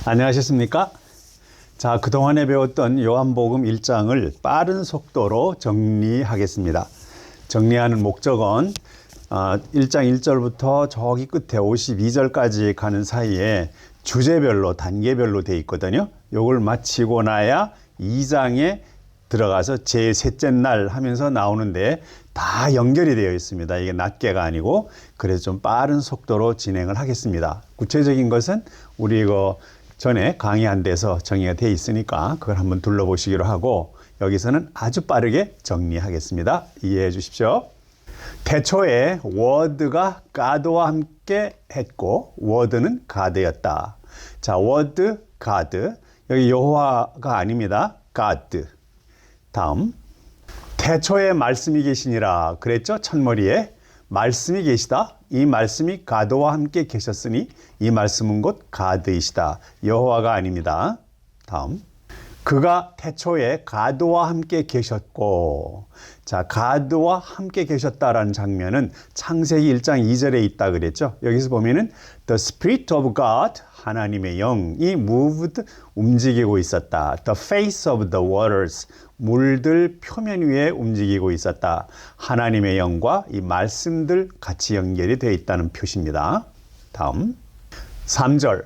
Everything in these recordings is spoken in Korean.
안녕하셨습니까? 자, 그동안에 배웠던 요한복음 1장을 빠른 속도로 정리하겠습니다. 정리하는 목적은 1장 1절부터 저기 끝에 52절까지 가는 사이에 주제별로 단계별로 되어 있거든요. 요걸 마치고 나야 2장에 들어가서 제3째 날 하면서 나오는데 다 연결이 되어 있습니다. 이게 낱개가 아니고, 그래서 좀 빠른 속도로 진행을 하겠습니다. 구체적인 것은 우리 이거 전에 강의한 데서 정의가 되어 있으니까 그걸 한번 둘러보시기로 하고, 여기서는 아주 빠르게 정리하겠습니다. 이해해 주십시오. 태초에 워드가 가드와 함께 했고, 워드는 가드였다. 자, 워드, 가드. 여기 여호와가 아닙니다. 가드. 다음, 태초에 말씀이 계시니라 그랬죠? 첫머리에 말씀이 계시다. 이 말씀이 가드와 함께 계셨으니 이 말씀은 곧 가드이시다. 여호와가 아닙니다. 다음, 그가 태초에 가드와 함께 계셨고, 자, 가드와 함께 계셨다라는 장면은 창세기 1장 2절에 있다 그랬죠. 여기서 보면은 The Spirit of God, 하나님의 영이 moved, 움직이고 있었다. The face of the waters, 물들 표면 위에 움직이고 있었다. 하나님의 영과 이 말씀들 같이 연결이 되어 있다는 표시입니다. 다음, 3절.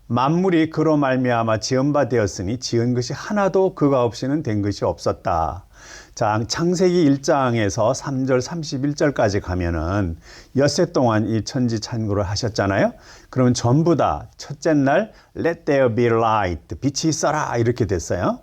만물이 그로 말미암아 지은 바 되었으니 지은 것이 하나도 그가 없이는 된 것이 없었다. 자, 창세기 1장에서 3절 31절까지 가면은 엿새 동안 이 천지 창조를 하셨잖아요. 그러면 전부 다 첫째 날 Let there be light, 빛이 있어라 이렇게 됐어요.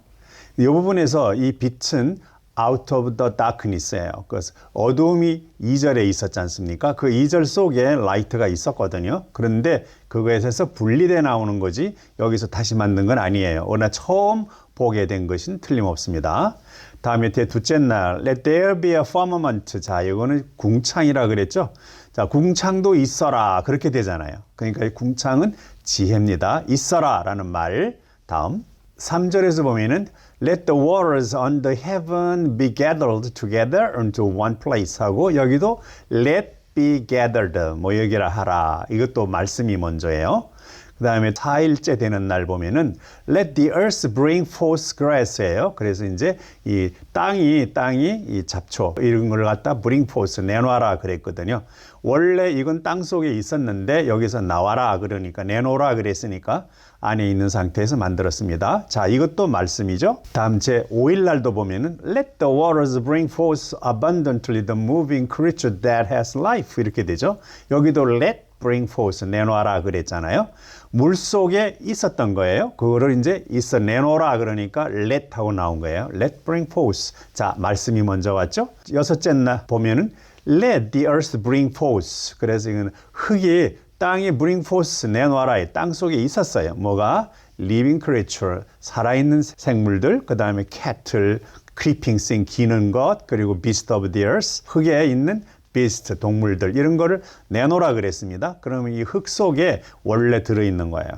이 부분에서 이 빛은 out of the darkness예요. 그래서 어두움이 2절에 있었지 않습니까? 그 2절 속에 라이트가 있었거든요. 그런데 그것에서 분리돼 나오는 거지 여기서 다시 만든 건 아니에요. 그러나 처음 보게 된 것은 틀림없습니다. 다음에 둘째 날 Let there be a firmament. 자, 이거는 궁창이라 그랬죠. 자, 궁창도 있어라 그렇게 되잖아요. 그러니까 이 궁창은 지혜입니다. 있어라 라는 말. 다음 3절에서 보면은 Let the waters on the heaven be gathered together into one place 하고, 여기도 Let be gathered, 모여기라 하라. 이것도 말씀이 먼저예요. 그 다음에 4일째 되는 날 보면은 Let the earth bring forth grass예요. 그래서 이제 이 땅이 이 잡초 이런 걸 갖다 bring forth, 내놔라 그랬거든요. 원래 이건 땅 속에 있었는데 여기서 나와라 그러니까 내놓으라 그랬으니까 안에 있는 상태에서 만들었습니다. 자, 이것도 말씀이죠. 다음 제 5일 날도 보면은 Let the waters bring forth abundantly the moving creature that has life 이렇게 되죠. 여기도 Let bring forth, 내놓아라 그랬잖아요. 물 속에 있었던 거예요. 그거를 이제 있어 내놓으라 그러니까 let 하고 나온 거예요. Let bring forth. 자, 말씀이 먼저 왔죠. 여섯째 날 보면은 Let the earth bring forth. 그래서 이건 흙이 땅이 bring forth, 내놓아라. 땅 속에 있었어요. 뭐가? living creature, 살아있는 생물들, 그 다음에 cattle, creeping thing, 기는 것, 그리고 beast of the earth, 흙에 있는 beast, 동물들, 이런 거를 내놓으라 그랬습니다. 그러면 이 흙 속에 원래 들어있는 거예요.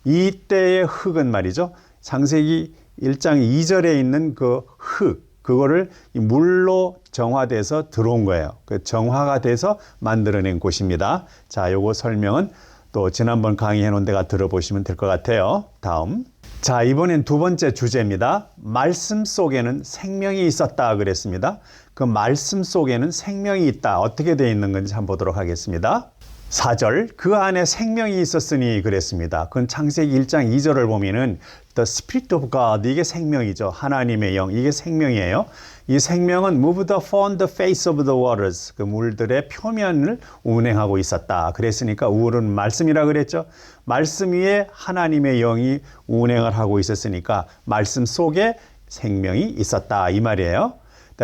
이때의 흙은 말이죠. 창세기 1장 2절에 있는 그 흙, 그거를 물로 정화돼서 들어온 거예요. 그 정화가 돼서 만들어낸 곳입니다. 자, 요거 설명은 또 지난번 강의해 놓은 데가 들어보시면 될 것 같아요. 다음. 자, 이번엔 두 번째 주제입니다. 말씀 속에는 생명이 있었다 그랬습니다. 그 말씀 속에는 생명이 있다. 어떻게 되어 있는 건지 한번 보도록 하겠습니다. 4절, 그 안에 생명이 있었으니 그랬습니다. 그건 창세기 1장 2절을 보면은 The Spirit of God, 이게 생명이죠. 하나님의 영, 이게 생명이에요. 이 생명은 moved upon the face of the waters, 그 물들의 표면을 운행하고 있었다. 그랬으니까 우울은 말씀이라 그랬죠. 말씀 위에 하나님의 영이 운행을 하고 있었으니까 말씀 속에 생명이 있었다 이 말이에요.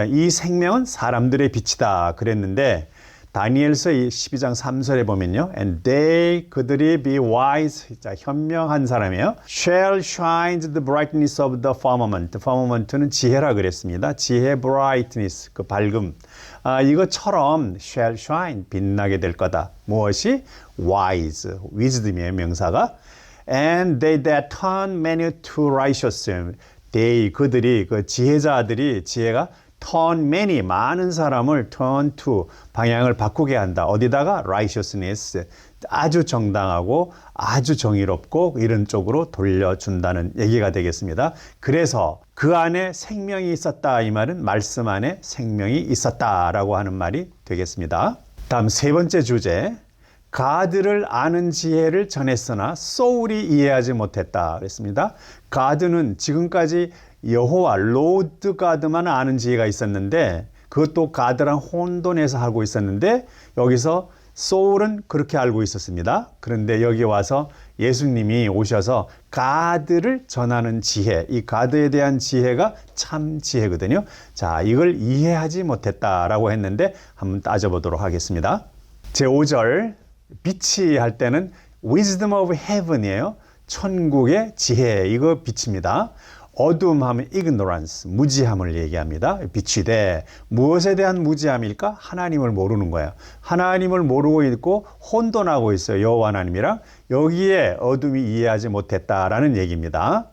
이 생명은 사람들의 빛이다 그랬는데 다니엘서 12장 3절에 보면요. And they, 그들이 be wise, 자, 현명한 사람이에요. Shall shine the brightness of the firmament. firmament는 지혜라 그랬습니다. 지혜, brightness, 그 밝음. 이것처럼 shall shine, 빛나게 될 거다. 무엇이? wise, wisdom이에요, 명사가. And they that turn many to righteousness. they, 그들이, 그 지혜자들이, 지혜가 turn many, 많은 사람을 turn to, 방향을 바꾸게 한다. 어디다가? righteousness, 아주 정당하고 아주 정의롭고 이런 쪽으로 돌려준다는 얘기가 되겠습니다. 그래서 그 안에 생명이 있었다. 이 말은 말씀 안에 생명이 있었다라고 하는 말이 되겠습니다. 다음 세 번째 주제. 가드를 아는 지혜를 전했으나 소울이 이해하지 못했다 그랬습니다. 가드는 지금까지 여호와 로드 가드만 아는 지혜가 있었는데 그것도 가드랑 혼돈해서 하고 있었는데 여기서 소울은 그렇게 알고 있었습니다. 그런데 여기 와서 예수님이 오셔서 가드를 전하는 지혜, 이 가드에 대한 지혜가 참 지혜거든요. 자, 이걸 이해하지 못했다라고 했는데 한번 따져보도록 하겠습니다. 제5절 빛이 할 때는 wisdom of heaven이에요. 천국의 지혜, 이거 빛입니다. 어둠 하면 ignorance, 무지함을 얘기합니다. 빛이 돼. 무엇에 대한 무지함일까? 하나님을 모르는 거예요. 하나님을 모르고 있고 혼돈하고 있어요. 여호와 하나님이랑. 여기에 어둠이 이해하지 못했다라는 얘기입니다.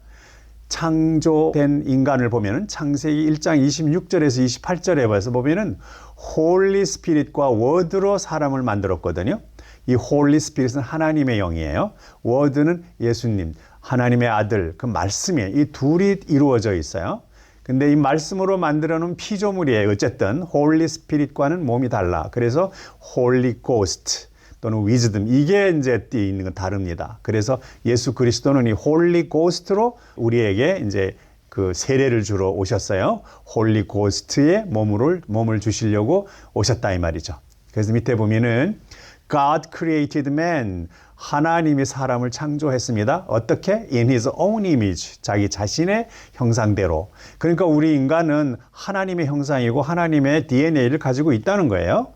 창조된 인간을 보면은 창세기 1장 26절에서 28절에 봐서 보면은 홀리 스피릿과 워드로 사람을 만들었거든요. 이 홀리 스피릿은 하나님의 영이에요. 워드는 예수님, 하나님의 아들, 그 말씀이에요. 이 둘이 이루어져 있어요. 근데 이 말씀으로 만들어 놓은 피조물이에요. 어쨌든 홀리 스피릿과는 몸이 달라. 그래서 홀리 고스트 또는 위즈덤, 이게 이제 띄어 있는 건 다릅니다. 그래서 예수 그리스도는 이 홀리 고스트로 우리에게 이제 그 세례를 주러 오셨어요. 홀리 고스트의 몸을 주시려고 오셨다 이 말이죠. 그래서 밑에 보면은 God created man. 하나님이 사람을 창조했습니다. 어떻게? In his own image. 자기 자신의 형상대로. 그러니까 우리 인간은 하나님의 형상이고 하나님의 DNA를 가지고 있다는 거예요.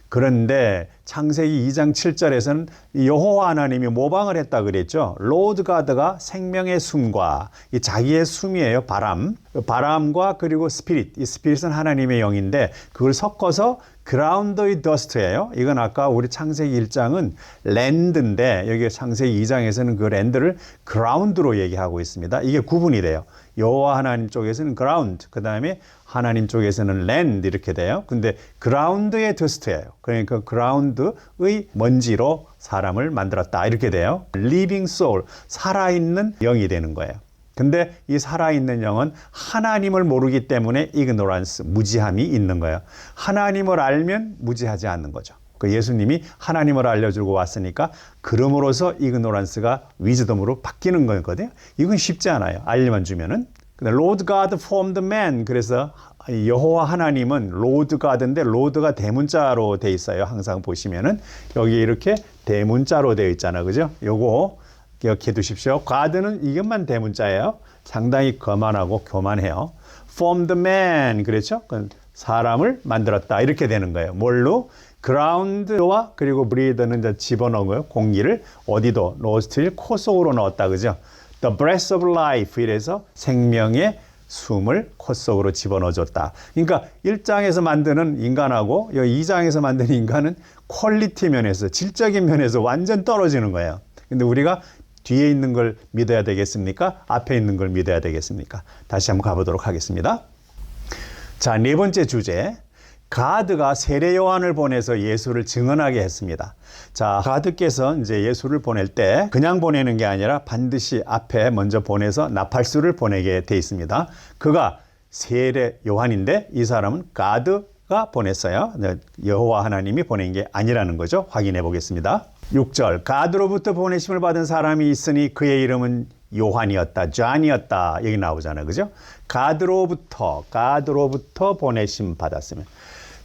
그런데 창세기 2장 7절에서는 여호와 하나님이 모방을 했다 그랬죠. 로드 가드가 생명의 숨과 이 자기의 숨이에요. 바람과 그리고 스피릿. 이 스피릿은 하나님의 영인데 그걸 섞어서 그라운드의 더스트예요. 이건 아까 우리 창세기 1장은 랜드인데 여기 창세기 2장에서는 그 랜드를 그라운드로 얘기하고 있습니다. 이게 구분이 돼요. 여호와 하나님 쪽에서는 그라운드, 그 다음에 하나님 쪽에서는 랜드 이렇게 돼요. 근데 그라운드의 더스트예요. 그러니까 그라운드의 먼지로 사람을 만들었다 이렇게 돼요. 리빙 소울, 살아있는 영이 되는 거예요. 근데 이 살아있는 영은 하나님을 모르기 때문에 ignorance, 무지함이 있는 거예요. 하나님을 알면 무지하지 않는 거죠. 그 예수님이 하나님을 알려주고 왔으니까 그럼으로써 ignorance가 wisdom으로 바뀌는 거거든요. 이건 쉽지 않아요. 알려만 주면은. 근데 Lord God formed man. 그래서 여호와 하나님은 Lord God인데 Lord가 대문자로 돼 있어요. 항상 보시면은 여기 이렇게 대문자로 되어 있잖아, 그죠? 요거 기억해 두십시오. God는 이것만 대문자예요. 상당히 거만하고 교만해요. Formed man, 그렇죠? 사람을 만들었다 이렇게 되는 거예요. 뭘로? ground와 그리고 breathe는 이제 집어넣은 거예요. 공기를 어디도 노스트릴 코 속으로 넣었다, 그죠? The breath of life, 이래서 생명의 숨을 코 속으로 집어넣어줬다. 그러니까 1장에서 만드는 인간하고 2장에서 만드는 인간은 퀄리티 면에서, 질적인 면에서 완전 떨어지는 거예요. 근데 우리가 뒤에 있는 걸 믿어야 되겠습니까? 앞에 있는 걸 믿어야 되겠습니까? 다시 한번 가보도록 하겠습니다. 자, 네 번째 주제. 가드가 세례 요한을 보내서 예수를 증언하게 했습니다. 자, 가드께서 이제 예수를 보낼 때 그냥 보내는 게 아니라 반드시 앞에 먼저 보내서 나팔수를 보내게 돼 있습니다. 그가 세례 요한인데 이 사람은 가드가 보냈어요. 여호와 하나님이 보낸 게 아니라는 거죠. 확인해 보겠습니다. 6절, 가드로부터 보내심을 받은 사람이 있으니 그의 이름은 요한이었다, 존이었다 여기 나오잖아요, 그죠? 가드로부터 보내심 받았으면.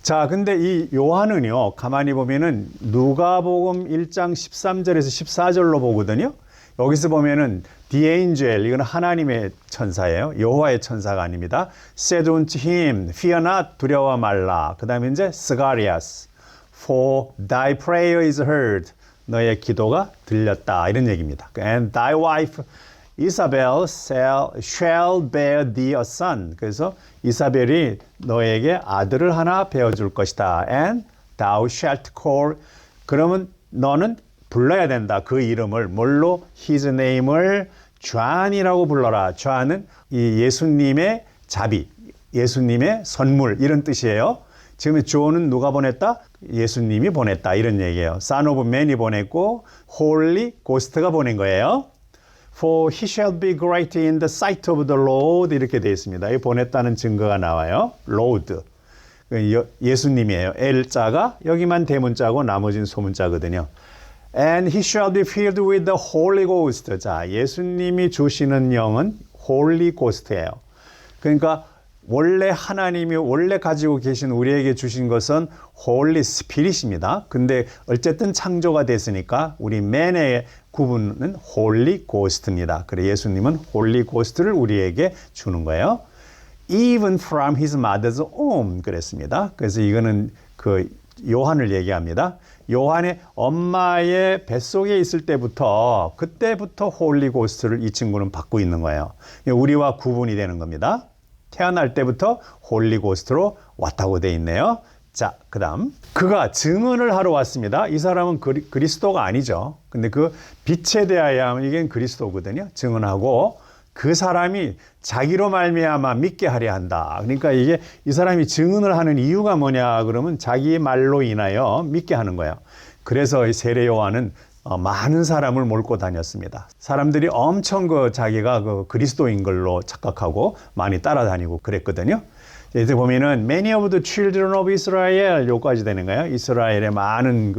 자, 근데 이 요한은요, 가만히 보면은 누가복음 1장 13절에서 14절로 보거든요. 여기서 보면은 the angel, 이건 하나님의 천사예요. 여호와의 천사가 아닙니다. said unto him, fear not, 두려워 말라. 그 다음에 이제 스가리아스, for thy prayer is heard, 너의 기도가 들렸다 이런 얘기입니다. And thy wife Isabel shall bear thee a son. 그래서 이사벨이 너에게 아들을 하나 배워줄 것이다. And thou shalt call. 그러면 너는 불러야 된다. 그 이름을 뭘로? His name을 존이라고 불러라. 존은 이 예수님의 자비, 예수님의 선물 이런 뜻이에요. 지금 존은 누가 보냈다? 예수님이 보냈다 이런 얘기예요. Son of Man이 보냈고 Holy Ghost가 보낸 거예요. For he shall be great in the sight of the Lord 이렇게 되어 있습니다. 이 보냈다는 증거가 나와요. Lord. 예수님이에요. L자가 여기만 대문자고 나머지는 소문자거든요. And he shall be filled with the Holy Ghost. 자, 예수님이 주시는 영은 Holy Ghost예요. 그러니까 원래 하나님이 원래 가지고 계신 우리에게 주신 것은 Holy Spirit입니다. 근데 어쨌든 창조가 됐으니까 우리 man의 구분은 Holy Ghost입니다. 그래 예수님은 Holy Ghost를 우리에게 주는 거예요. Even from his mother's womb 그랬습니다. 그래서 이거는 그 요한을 얘기합니다. 요한의 엄마의 뱃속에 있을 때부터 그때부터 홀리 고스트를 이 친구는 받고 있는 거예요. 우리와 구분이 되는 겁니다. 태어날 때부터 홀리 고스트로 왔다고 돼 있네요. 자, 그다음 그가 증언을 하러 왔습니다. 이 사람은 그리스도가 아니죠. 근데 그 빛에 대하여 이게 그리스도거든요. 증언하고 그 사람이 자기로 말미암아 믿게 하려 한다. 그러니까 이게 이 사람이 증언을 하는 이유가 뭐냐 그러면 자기 말로 인하여 믿게 하는 거예요. 그래서 이 세례 요한은 많은 사람을 몰고 다녔습니다. 사람들이 엄청 자기가 그리스도인 걸로 착각하고 많이 따라다니고 그랬거든요. 이제 보면은 many of the children of Israel 요까지 되는 거예요. 이스라엘의 많은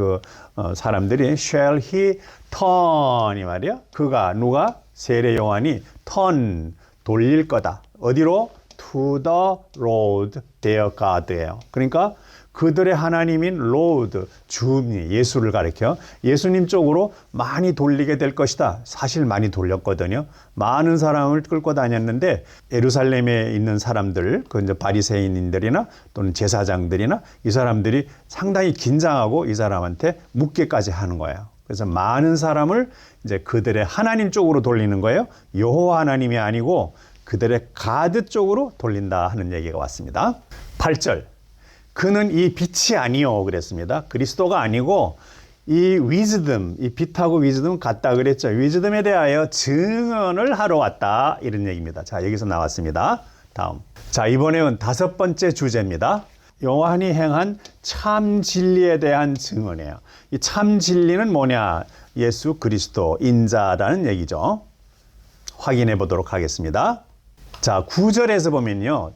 사람들이 shall he turn 이 말이야. 그가 누가 세례 요한이 turn 돌릴 거다. 어디로? To the Lord their God예요. 그러니까 그들의 하나님인 Lord, 주님, 예수를 가리켜 예수님 쪽으로 많이 돌리게 될 것이다. 사실 많이 돌렸거든요. 많은 사람을 끌고 다녔는데 예루살렘에 있는 사람들, 그 이제 바리새인들이나 또는 제사장들이나 이 사람들이 상당히 긴장하고 이 사람한테 묻게까지 하는 거예요. 그래서 많은 사람을 이제 그들의 하나님 쪽으로 돌리는 거예요. 여호와 하나님이 아니고 그들의 가드 쪽으로 돌린다 하는 얘기가 왔습니다. 8절. 그는 이 빛이 아니요 그랬습니다. 그리스도가 아니고 이 위즈덤, 이 빛하고 위즈덤은 같다 그랬죠. 위즈덤에 대하여 증언을 하러 왔다 이런 얘기입니다. 자, 여기서 나왔습니다. 다음. 자, 이번에는 5번째 주제입니다. 요한이 행한 참 진리에 대한 증언이에요. 이 참 진리는 뭐냐? 예수 그리스도 인자라는 얘기죠. 확인해 보도록 하겠습니다. 자, 9절에서 보면요.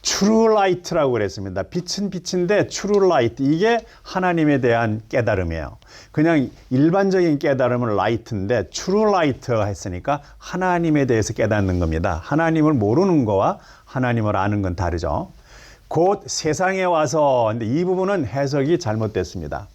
True Light라고 그랬습니다. 빛은 빛인데 True Light 이게 하나님에 대한 깨달음이에요. 그냥 일반적인 깨달음은 Light인데 True Light 했으니까 하나님에 대해서 깨닫는 겁니다. 하나님을 모르는 거와 하나님을 아는 건 다르죠. 곧 세상에 와서 근데 이 부분은 해석이 잘못됐습니다.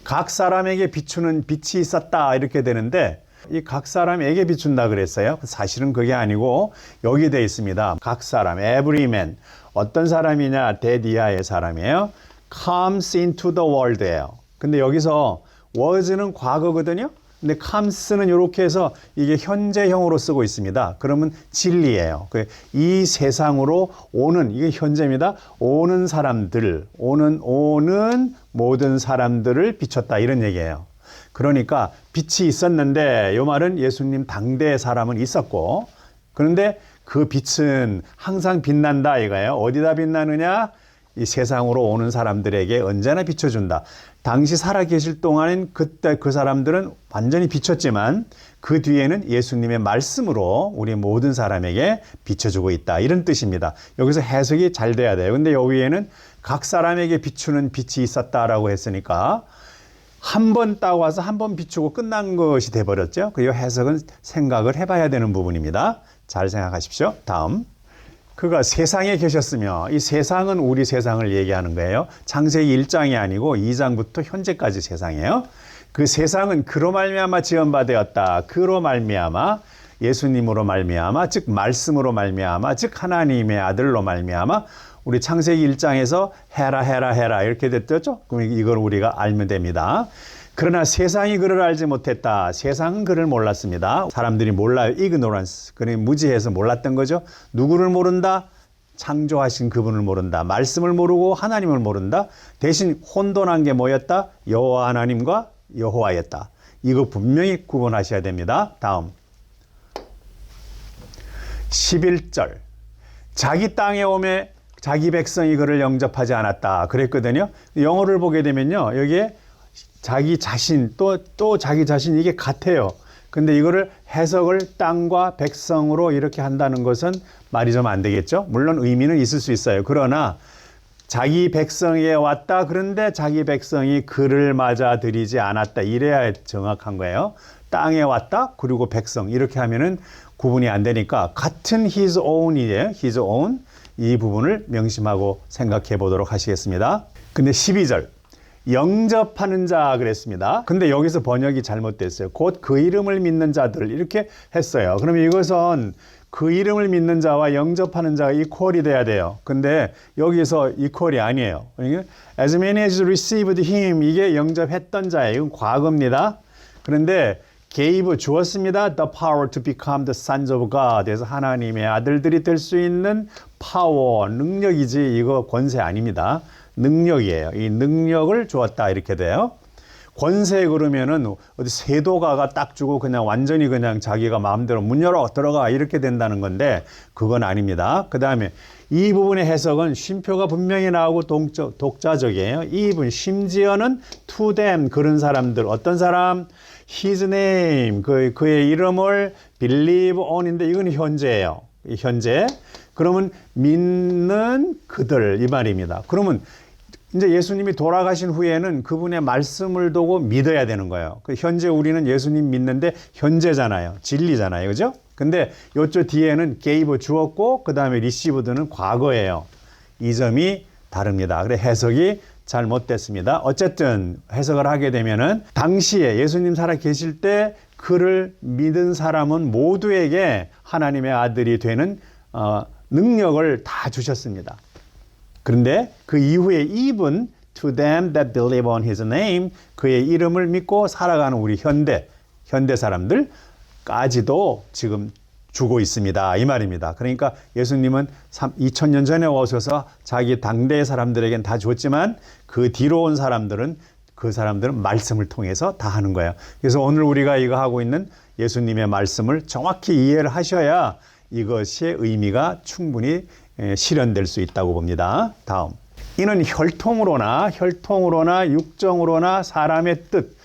각 사람에게 비추는 빛이 있었다 이렇게 되는데 이 각 사람에게 비춘다 그랬어요. 사실은 그게 아니고 여기 돼 있습니다. 각 사람, every man. 어떤 사람이냐? 대디아의 사람이에요. comes into the world예요. 근데 여기서 was는 과거거든요. 근데 comes는 이렇게 해서 이게 현재형으로 쓰고 있습니다. 그러면 진리예요. 이 세상으로 오는 이게 현재입니다. 오는 사람들, 오는 모든 사람들을 비췄다 이런 얘기예요. 그러니까 빛이 있었는데 이 말은 예수님 당대의 사람은 있었고 그런데 그 빛은 항상 빛난다 이거예요. 어디다 빛나느냐? 이 세상으로 오는 사람들에게 언제나 비춰준다. 당시 살아계실 동안엔 그때 그 사람들은 완전히 비췄지만 그 뒤에는 예수님의 말씀으로 우리 모든 사람에게 비춰주고 있다. 이런 뜻입니다. 여기서 해석이 잘 돼야 돼요. 근데 여기에는 각 사람에게 비추는 빛이 있었다라고 했으니까 한 번 따와서 한 번 비추고 끝난 것이 돼버렸죠. 그 해석은 생각을 해봐야 되는 부분입니다. 잘 생각하십시오. 다음. 그가 세상에 계셨으며 이 세상은 우리 세상을 얘기하는 거예요. 창세기 1장이 아니고 2장부터 현재까지 세상이에요. 그 세상은 그로 말미암아 지은 바 되었다. 그로 말미암아 예수님으로 말미암아 즉 말씀으로 말미암아 즉 하나님의 아들로 말미암아 우리 창세기 1장에서 해라 이렇게 됐죠. 그럼 이걸 우리가 알면 됩니다. 그러나 세상이 그를 알지 못했다. 세상은 그를 몰랐습니다. 사람들이 몰라요. ignorance. 그러니까 무지해서 몰랐던 거죠. 누구를 모른다? 창조하신 그분을 모른다. 말씀을 모르고 하나님을 모른다. 대신 혼돈한 게 뭐였다? 여호와 하나님과 여호와였다. 이거 분명히 구분하셔야 됩니다. 다음 11절. 자기 땅에 오매 자기 백성이 그를 영접하지 않았다 그랬거든요. 영어를 보게 되면요, 여기에 자기 자신 또 자기 자신 이게 같아요. 근데 이거를 해석을 땅과 백성으로 이렇게 한다는 것은 말이 좀 안 되겠죠. 물론 의미는 있을 수 있어요. 그러나 자기 백성에 왔다, 그런데 자기 백성이 그를 맞아들이지 않았다, 이래야 정확한 거예요. 땅에 왔다 그리고 백성 이렇게 하면은 구분이 안 되니까 같은 his own이에요. his own, 이 부분을 명심하고 생각해 보도록 하시겠습니다. 근데 12절 영접하는 자 그랬습니다. 근데 여기서 번역이 잘못됐어요. 곧 그 이름을 믿는 자들 이렇게 했어요. 그러면 이것은 그 이름을 믿는 자와 영접하는 자가 이퀄이 돼야 돼요. 근데 여기서 이퀄이 아니에요. 그러니까 as many as received him, 이게 영접했던 자예요. 이건 과거입니다. 그런데 gave 주었습니다. The power to become the sons of God. 그래서 하나님의 아들들이 될 수 있는 파워, 능력이지 이거 권세 아닙니다. 능력이에요. 이 능력을 주었다 이렇게 돼요. 권세 그러면은 어디 세도가가 딱 주고 그냥 완전히 그냥 자기가 마음대로 문 열어 들어가 이렇게 된다는 건데 그건 아닙니다. 그 다음에 이 부분의 해석은 쉼표가 분명히 나오고 독자적이에요. 이 부분 심지어는 to them, 그런 사람들, 어떤 사람? His name, 그의 이름을 believe on인데 이건 현재예요. 현재. 그러면 믿는 그들 이 말입니다. 그러면 이제 예수님이 돌아가신 후에는 그분의 말씀을 두고 믿어야 되는 거예요. 현재 우리는 예수님 믿는데 현재잖아요. 진리잖아요. 그죠? 근데 이쪽 뒤에는 gave 주었고 그 다음에 received는 과거예요. 이 점이 다릅니다. 그래 해석이 잘못됐습니다. 어쨌든 해석을 하게 되면은 당시에 예수님 살아 계실 때 그를 믿은 사람은 모두에게 하나님의 아들이 되는 능력을 다 주셨습니다. 그런데 그 이후에 even to them that believe on his name, 그의 이름을 믿고 살아가는 우리 현대 사람들까지도 지금 주고 있습니다. 이 말입니다. 그러니까 예수님은 2000년 전에 오셔서 자기 당대의 사람들에겐 다 줬지만 그 뒤로 온 사람들은 말씀을 통해서 다 하는 거예요. 그래서 오늘 우리가 이거 하고 있는 예수님의 말씀을 정확히 이해를 하셔야 이것의 의미가 충분히 실현될 수 있다고 봅니다. 다음. 이는 혈통으로나 육정으로나 사람의 뜻,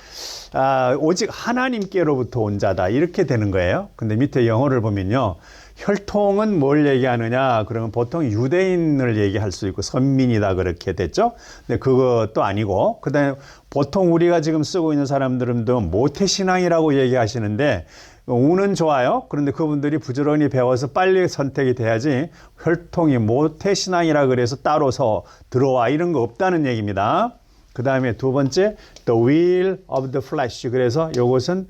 오직 하나님께로부터 온 자다 이렇게 되는 거예요. 근데 밑에 영어를 보면요, 혈통은 뭘 얘기하느냐 그러면 보통 유대인을 얘기할 수 있고 선민이다 그렇게 됐죠. 근데 그것도 아니고, 그다음에 보통 우리가 지금 쓰고 있는 사람들은 모태신앙이라고 얘기하시는데 운은 좋아요. 그런데 그분들이 부지런히 배워서 빨리 선택이 돼야지 혈통이 모태신앙이라 그래서 따로서 들어와 이런 거 없다는 얘기입니다. 그 다음에 두 번째 the will of the flesh, 그래서 이것은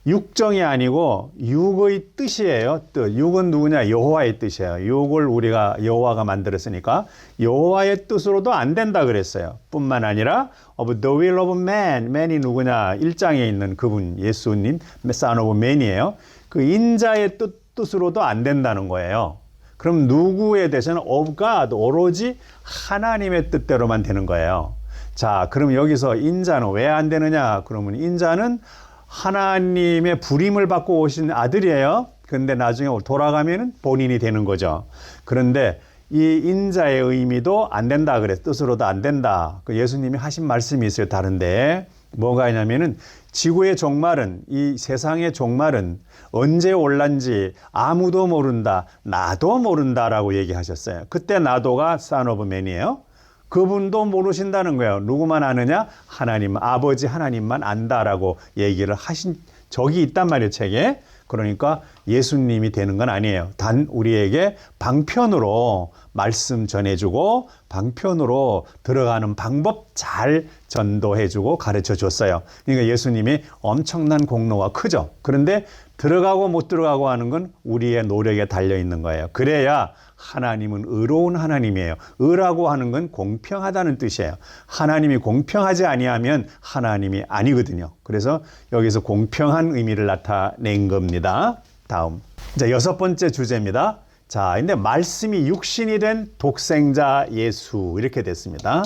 육정이 아니고 육의 뜻이에요. 뜻. 육은 누구냐? 여호와의 뜻이에요. 육을 우리가 여호와가 만들었으니까 여호와의 뜻으로도 안 된다 그랬어요. 뿐만 아니라 of the will of man, man이 누구냐? 1장에 있는 그분 예수님 son of man이에요. 그 인자의 뜻으로도 안 된다는 거예요. 그럼 누구에 대해서는 of God, 오로지 하나님의 뜻대로만 되는 거예요. 자, 그럼 여기서 인자는 왜 안 되느냐? 그러면 인자는 하나님의 부림을 받고 오신 아들이에요. 그런데 나중에 돌아가면 본인이 되는 거죠. 그런데 이 인자의 의미도 안 된다 그래서 뜻으로도 안 된다. 그 예수님이 하신 말씀이 있어요. 다른데 뭐가 있냐면은 지구의 종말은, 이 세상의 종말은 언제 올란지 아무도 모른다, 나도 모른다라고 얘기하셨어요. 그때 나도가 son of man이에요. 그분도 모르신다는 거예요. 누구만 아느냐? 하나님, 아버지 하나님만 안다라고 얘기를 하신 적이 있단 말이에요, 책에. 그러니까 예수님이 되는 건 아니에요. 단 우리에게 방편으로 말씀 전해주고 방편으로 들어가는 방법 잘 전도해주고 가르쳐 줬어요. 그러니까 예수님이 엄청난 공로가 크죠. 그런데 들어가고 못 들어가고 하는 건 우리의 노력에 달려있는 거예요. 그래야 하나님은 의로운 하나님이에요. 의라고 하는 건 공평하다는 뜻이에요. 하나님이 공평하지 아니하면 하나님이 아니거든요. 그래서 여기서 공평한 의미를 나타낸 겁니다. 다음. 자, 6번째 주제입니다. 자, 근데 말씀이 육신이 된 독생자 예수 이렇게 됐습니다.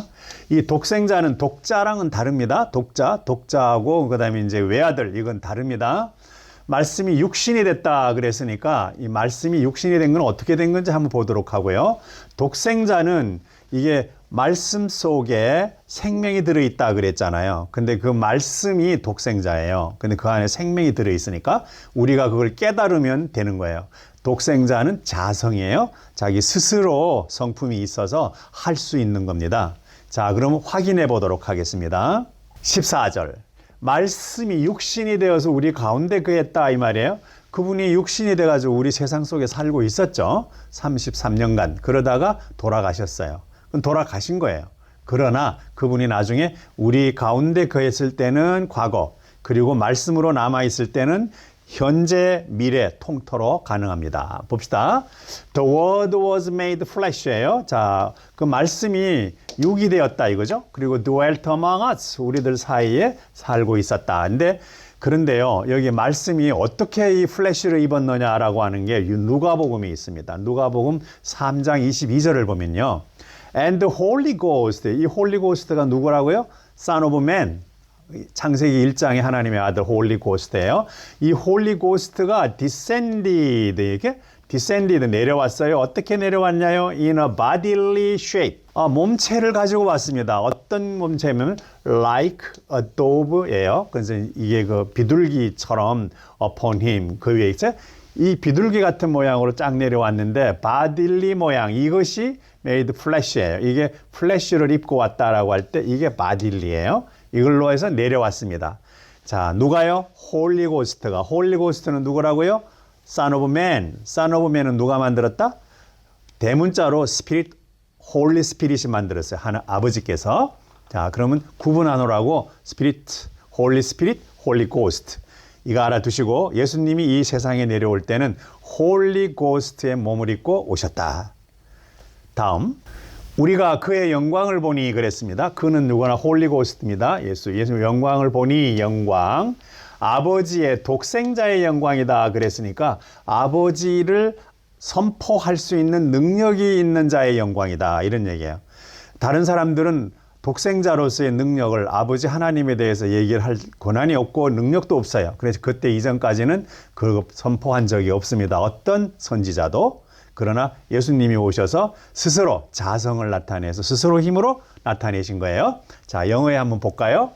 이 독생자는 독자랑은 다릅니다. 독자하고 그다음에 이제 외아들 이건 다릅니다. 말씀이 육신이 됐다 그랬으니까 이 말씀이 육신이 된 건 어떻게 된 건지 한번 보도록 하고요. 독생자는 이게 말씀 속에 생명이 들어있다 그랬잖아요. 근데 그 말씀이 독생자예요. 근데 그 안에 생명이 들어있으니까 우리가 그걸 깨달으면 되는 거예요. 독생자는 자성이에요. 자기 스스로 성품이 있어서 할 수 있는 겁니다. 자, 그럼 확인해 보도록 하겠습니다. 14절. 말씀이 육신이 되어서 우리 가운데 거했다 이 말이에요. 그분이 육신이 돼가지고 우리 세상 속에 살고 있었죠. 33년간. 그러다가 돌아가셨어요. 그럼 돌아가신 거예요. 그러나 그분이 나중에 우리 가운데 거했을 때는 과거, 그리고 말씀으로 남아있을 때는 현재, 미래 통틀어 가능합니다. 봅시다. The word was made flesh예요. 자, 그 말씀이 육이 되었다 이거죠. 그리고 dwelt among us, 우리들 사이에 살고 있었다. 그런데요, 여기 말씀이 어떻게 이 플래시를 입었느냐라고 하는 게 누가복음이 있습니다. 누가복음 3장 22절을 보면요. And the Holy Ghost, 이 Holy Ghost가 누구라고요? Son of Man. 창세기 1장의 하나님의 아들 홀리 고스트예요. 이 홀리 고스트가 descended, 이렇게 descended 내려왔어요. 어떻게 내려왔냐요? In a bodily shape. 몸체를 가지고 왔습니다. 어떤 몸체면 like a dove예요. 그래서 이게 그 비둘기처럼 upon him 그 위에 있죠. 이 비둘기 같은 모양으로 쫙 내려왔는데 bodily 모양 이것이 made flesh예요. 이게 flesh를 입고 왔다라고 할 때 이게 body예요. 이걸로 해서 내려왔습니다. 자, 누가요? 홀리 고스트가. 홀리 고스트는 누구라고요? Son of Man. Son of Man은 누가 만들었다? 대문자로 스피릿, 홀리 스피릿이 만들었어요. 아버지께서. 자, 그러면 구분하노라고 스피릿, 홀리 스피릿, 홀리 고스트. 이거 알아두시고 예수님이 이 세상에 내려올 때는 홀리 고스트의 몸을 입고 오셨다. 다음. 우리가 그의 영광을 보니 그랬습니다. 그는 누구나 홀리고스트입니다. 예수 영광을 보니 영광. 아버지의 독생자의 영광이다 그랬으니까 아버지를 선포할 수 있는 능력이 있는 자의 영광이다. 이런 얘기예요. 다른 사람들은 독생자로서의 능력을 아버지 하나님에 대해서 얘기를 할 권한이 없고 능력도 없어요. 그래서 그때 이전까지는 그걸 선포한 적이 없습니다. 어떤 선지자도. 그러나 예수님이 오셔서 스스로 자성을 나타내서 스스로 힘으로 나타내신 거예요. 자, 영어에 한번 볼까요?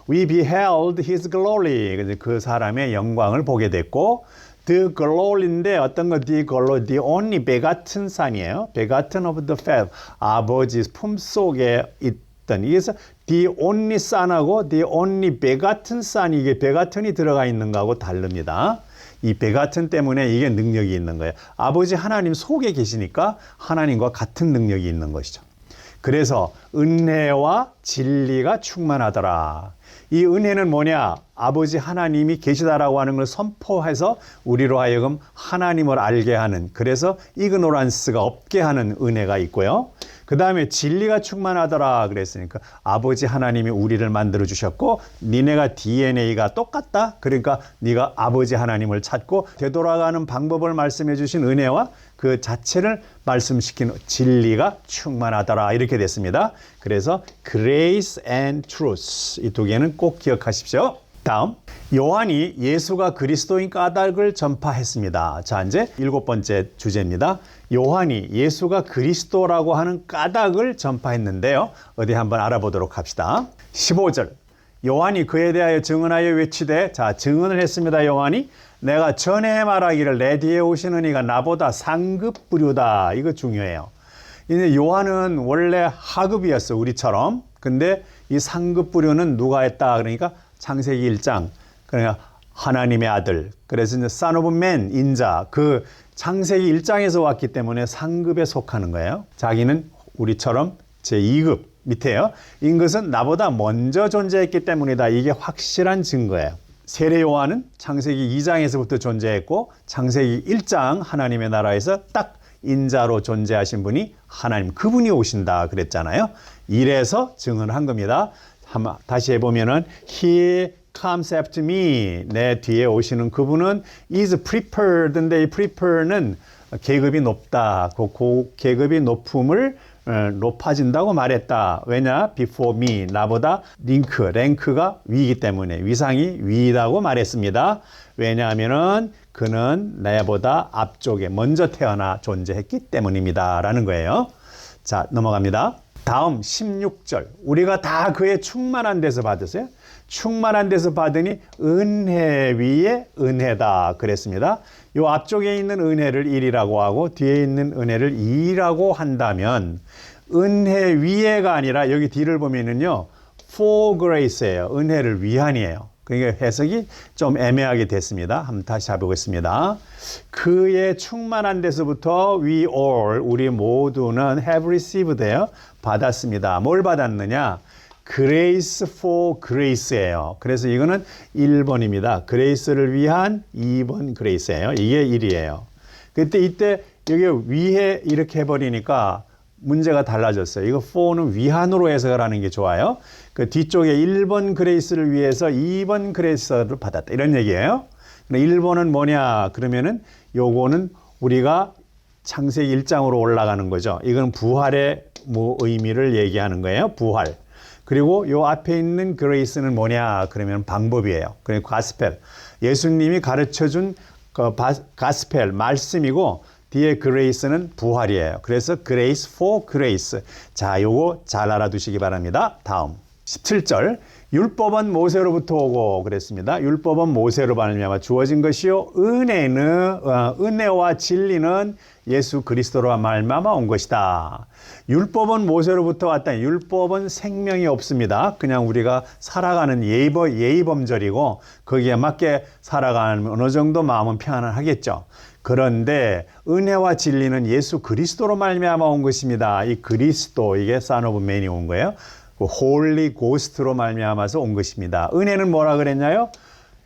We beheld his glory. 그 사람의 영광을 보게 됐고, the glory인데 어떤 거 the glory, the only begotten son이에요. begotten of the father. 아버지 품속에 있던. 그래서 the only son하고 the only begotten son, 이게 begotten이 들어가 있는 거하고 다릅니다. 이 begotten 때문에 이게 능력이 있는 거예요. 아버지 하나님 속에 계시니까 하나님과 같은 능력이 있는 것이죠. 그래서 은혜와 진리가 충만하더라. 이 은혜는 뭐냐? 아버지 하나님이 계시다라고 하는 걸 선포해서 우리로 하여금 하나님을 알게 하는, 그래서 이그노란스가 없게 하는 은혜가 있고요. 그 다음에 진리가 충만하더라 그랬으니까 아버지 하나님이 우리를 만들어 주셨고 니네가 DNA가 똑같다. 그러니까 네가 아버지 하나님을 찾고 되돌아가는 방법을 말씀해 주신 은혜와 그 자체를 말씀시킨 진리가 충만하더라 이렇게 됐습니다. 그래서 grace and truth 이 두 개는 꼭 기억하십시오. 다음 요한이 예수가 그리스도인 까닭을 전파했습니다. 자, 이제 7번째 주제입니다. 요한이 예수가 그리스도라고 하는 까닭을 전파했는데요. 어디 한번 알아보도록 합시다. 15절 요한이 그에 대하여 증언하여 외치되, 자, 증언을 했습니다. 요한이 내가 전에 말하기를 내 뒤에 오시는 이가 나보다 상급 부류다. 이거 중요해요. 이제 요한은 원래 하급이었어, 우리처럼. 근데 이 상급 부류는 누가 했다? 그러니까 창세기 1장, 그러니까 하나님의 아들. 그래서 이제 Son of Man, 인자. 그 창세기 1장에서 왔기 때문에 상급에 속하는 거예요. 자기는 우리처럼 제2급 밑에요. 이것은 나보다 먼저 존재했기 때문이다. 이게 확실한 증거예요. 세례 요한은 창세기 2장에서부터 존재했고 창세기 1장 하나님의 나라에서 딱 인자로 존재하신 분이 하나님, 그분이 오신다 그랬잖아요. 이래서 증언한 겁니다. 다시 해보면은 He comes after me. 내 뒤에 오시는 그분은 is prepared인데 이 prepared는 계급이 높다. 그 계급이 높음을 높아진다고 말했다. 왜냐? before me, 나보다 랭크가 위이기 때문에, 위상이 위이다고 말했습니다. 왜냐하면은 그는 나보다 앞쪽에 먼저 태어나 존재했기 때문입니다. 라는 거예요. 자, 넘어갑니다. 다음 16절. 우리가 다 그의 충만한 데서 받으세요. 충만한 데서 받으니 은혜 위에 은혜다 그랬습니다. 이 앞쪽에 있는 은혜를 1이라고 하고 뒤에 있는 은혜를 2라고 한다면 은혜 위에가 아니라 여기 뒤를 보면은요. for grace예요. 은혜를 위한이에요. 그러니까 해석이 좀 애매하게 됐습니다. 한번 다시 해보겠습니다. 그의 충만한 데서부터 we all, 우리 모두는 have received예요. 받았습니다. 뭘 받았느냐? grace for grace예요. 그래서 이거는 1번입니다. grace를 위한 2번 grace예요. 이게 1이에요. 이때 여기 위에 이렇게 해버리니까 문제가 달라졌어요. 이거 for는 위한으로 해석을 하는 게 좋아요. 그 뒤쪽에 1번 그레이스를 위해서 2번 그레이스를 받았다. 이런 얘기예요. 1번은 뭐냐? 그러면은 요거는 우리가 창세기 1장으로 올라가는 거죠. 이건 부활의 의미를 얘기하는 거예요. 부활. 그리고 요 앞에 있는 그레이스는 뭐냐? 그러면 방법이에요. 그러니까 가스펠. 예수님이 가르쳐준 그 가스펠, 말씀이고 뒤에 그레이스는 부활이에요. 그래서 grace for grace. 자, 요거 잘 알아두시기 바랍니다. 다음 17절. 율법은 모세로부터 오고 그랬습니다. 율법은 모세로 말미암아 주어진 것이요 은혜와 진리는 예수 그리스도로 말미암아 온 것이다. 율법은 모세로부터 왔다. 율법은 생명이 없습니다. 그냥 우리가 살아가는 예의범절이고 거기에 맞게 살아가는 어느 정도 마음은 평안하겠죠. 그런데 은혜와 진리는 예수 그리스도로 말미암아 온 것입니다. 이 그리스도, 이게 Son of Man이 온 거예요. 홀리 고스트로 말미암아서 온 것입니다. 은혜는 뭐라 그랬나요?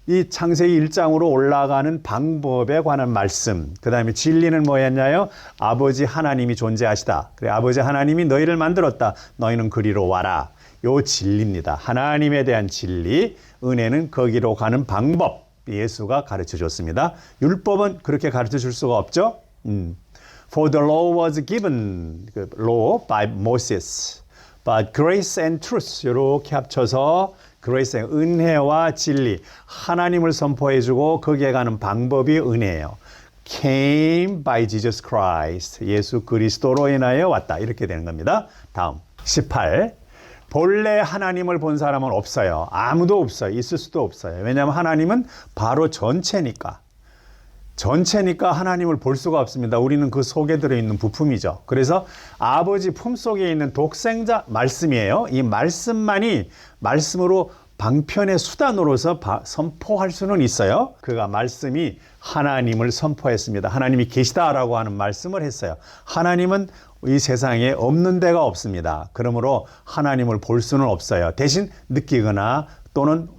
이 창세기 1장으로 올라가는 방법에 관한 말씀. 그 다음에 진리는 뭐였나요? 아버지 하나님이 존재하시다. 그래, 아버지 하나님이 너희를 만들었다. 너희는 그리로 와라. 요 진리입니다. 하나님에 대한 진리. 은혜는 거기로 가는 방법. 예수가 가르쳐 줬습니다. 율법은 그렇게 가르쳐 줄 수가 없죠. For the law was given, law by Moses, but grace and truth 이렇게 합쳐서 grace, 은혜와 진리, 하나님을 선포해주고 거기에 가는 방법이 은혜예요. Came by Jesus Christ, 예수 그리스도로 인하여 왔다. 이렇게 되는 겁니다. 다음 18. 본래 하나님을 본 사람은 없어요. 아무도 없어요. 있을 수도 없어요. 왜냐하면 하나님은 바로 전체니까. 전체니까 하나님을 볼 수가 없습니다. 우리는 그 속에 들어있는 부품이죠. 그래서 아버지 품속에 있는 독생자 말씀이에요. 이 말씀만이 말씀으로 방편의 수단으로서 선포할 수는 있어요. 그가 말씀이 하나님을 선포했습니다. 하나님이 계시다라고 하는 말씀을 했어요. 하나님은 이 세상에 없는 데가 없습니다. 그러므로 하나님을 볼 수는 없어요. 대신 느끼거나 또는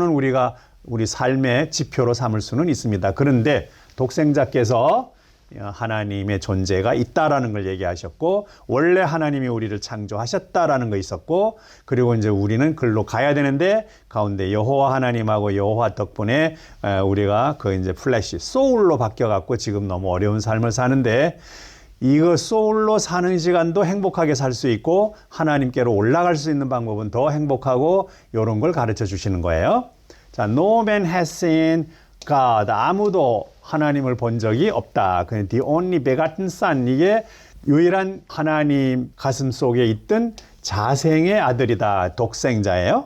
우리가 우리 삶의 지표로 삼을 수는 있습니다. 그런데 독생자께서 하나님의 존재가 있다라는 걸 얘기하셨고, 원래 하나님이 우리를 창조하셨다라는 거 있었고, 그리고 이제 우리는 글로 가야 되는데 가운데 여호와 하나님하고 여호와 덕분에 우리가 그 이제 플래시 소울로 바뀌어 갖고 지금 너무 어려운 삶을 사는데, 이거 소울로 사는 시간도 행복하게 살 수 있고 하나님께로 올라갈 수 있는 방법은 더 행복하고, 이런 걸 가르쳐 주시는 거예요. 자, no man has seen God. 아무도 하나님을 본 적이 없다. The only begotten Son. 이게 유일한 하나님 가슴 속에 있던 자생의 아들이다. 독생자예요.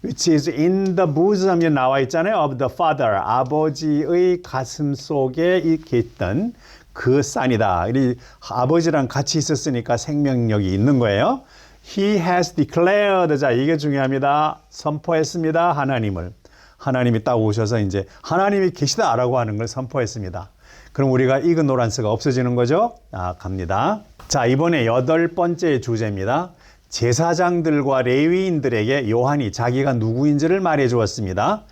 Which is in the bosom. 나와 있잖아요. Of the Father. 아버지의 가슴 속에 있던 그 쌀이다. 아버지랑 같이 있었으니까 생명력이 있는 거예요. He has declared. 자, 이게 중요합니다. 선포했습니다. 하나님이 딱 오셔서 이제 하나님이 계시다라고 하는 걸 선포했습니다. 그럼 우리가 이그노란스가 없어지는 거죠? 갑니다. 자, 이번에 8번째 주제입니다. 제사장들과 레위인들에게 요한이 자기가 누구인지를 말해 주었습니다.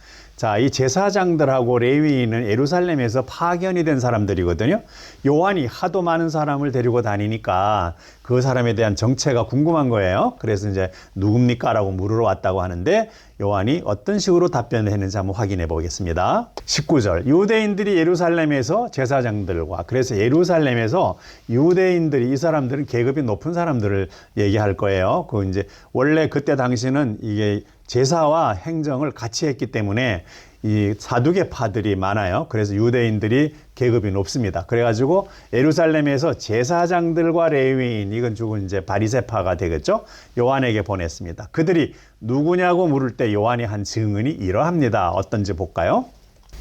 자, 이 제사장들하고 레위인은 예루살렘에서 파견이 된 사람들이거든요. 요한이 하도 많은 사람을 데리고 다니니까 그 사람에 대한 정체가 궁금한 거예요. 그래서 이제 누굽니까? 라고 물으러 왔다고 하는데 요한이 어떤 식으로 답변을 했는지 한번 확인해 보겠습니다. 19절. 유대인들이 예루살렘에서 제사장들과, 그래서 예루살렘에서 유대인들이, 이 사람들은 계급이 높은 사람들을 얘기할 거예요. 그 이제 원래 그때 당시는 이게 제사와 행정을 같이 했기 때문에 이 사두개파들이 많아요. 그래서 유대인들이 계급이 높습니다. 그래가지고 예루살렘에서 제사장들과 레위인, 이건 죽은 이제 바리새파가 되겠죠. 요한에게 보냈습니다. 그들이 누구냐고 물을 때 요한이 한 증언이 이러합니다. 어떤지 볼까요?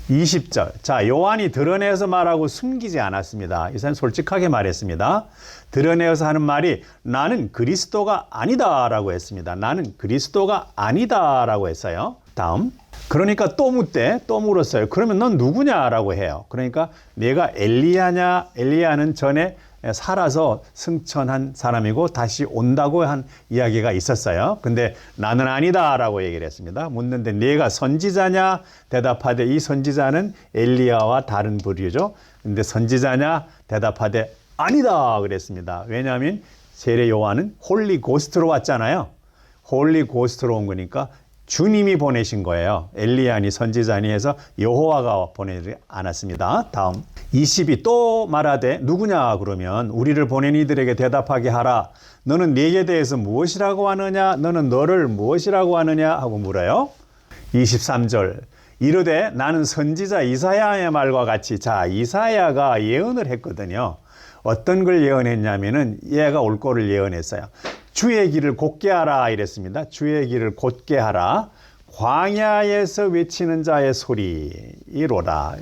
20절. 자, 요한이 드러내서 말하고 숨기지 않았습니다. 이 사람 솔직하게 말했습니다. 드러내어서 하는 말이 나는 그리스도가 아니다라고 했습니다. 나는 그리스도가 아니다라고 했어요. 다음. 그러니까 또 묻대, 또 물었어요. 그러면 넌 누구냐라고 해요. 그러니까 내가 엘리야냐? 엘리야는 전에 살아서 승천한 사람이고 다시 온다고 한 이야기가 있었어요. 근데 나는 아니다라고 얘기를 했습니다. 묻는데 네가 선지자냐? 대답하되 이 선지자는 엘리야와 다른 부류죠. 근데 선지자냐? 대답하되 아니다 그랬습니다. 왜냐하면 세례 요한은 홀리 고스트로 왔잖아요. 홀리 고스트로 온 거니까 주님이 보내신 거예요. 엘리야니 선지자니 해서 여호와가 보내지 않았습니다. 다음 22. 또 말하되 누구냐 그러면 우리를 보낸 이들에게 대답하게 하라. 너는 네게 대해서 무엇이라고 하느냐? 너는 너를 무엇이라고 하느냐? 하고 물어요. 23절. 이르되 나는 선지자 이사야의 말과 같이. 자, 이사야가 예언을 했거든요. 어떤 걸 예언했냐면은 얘가 올 거를 예언했어요. 주의 길을 곧게 하라 이랬습니다. 주의 길을 곧게 하라. 광야에서 외치는 자의 소리이로라.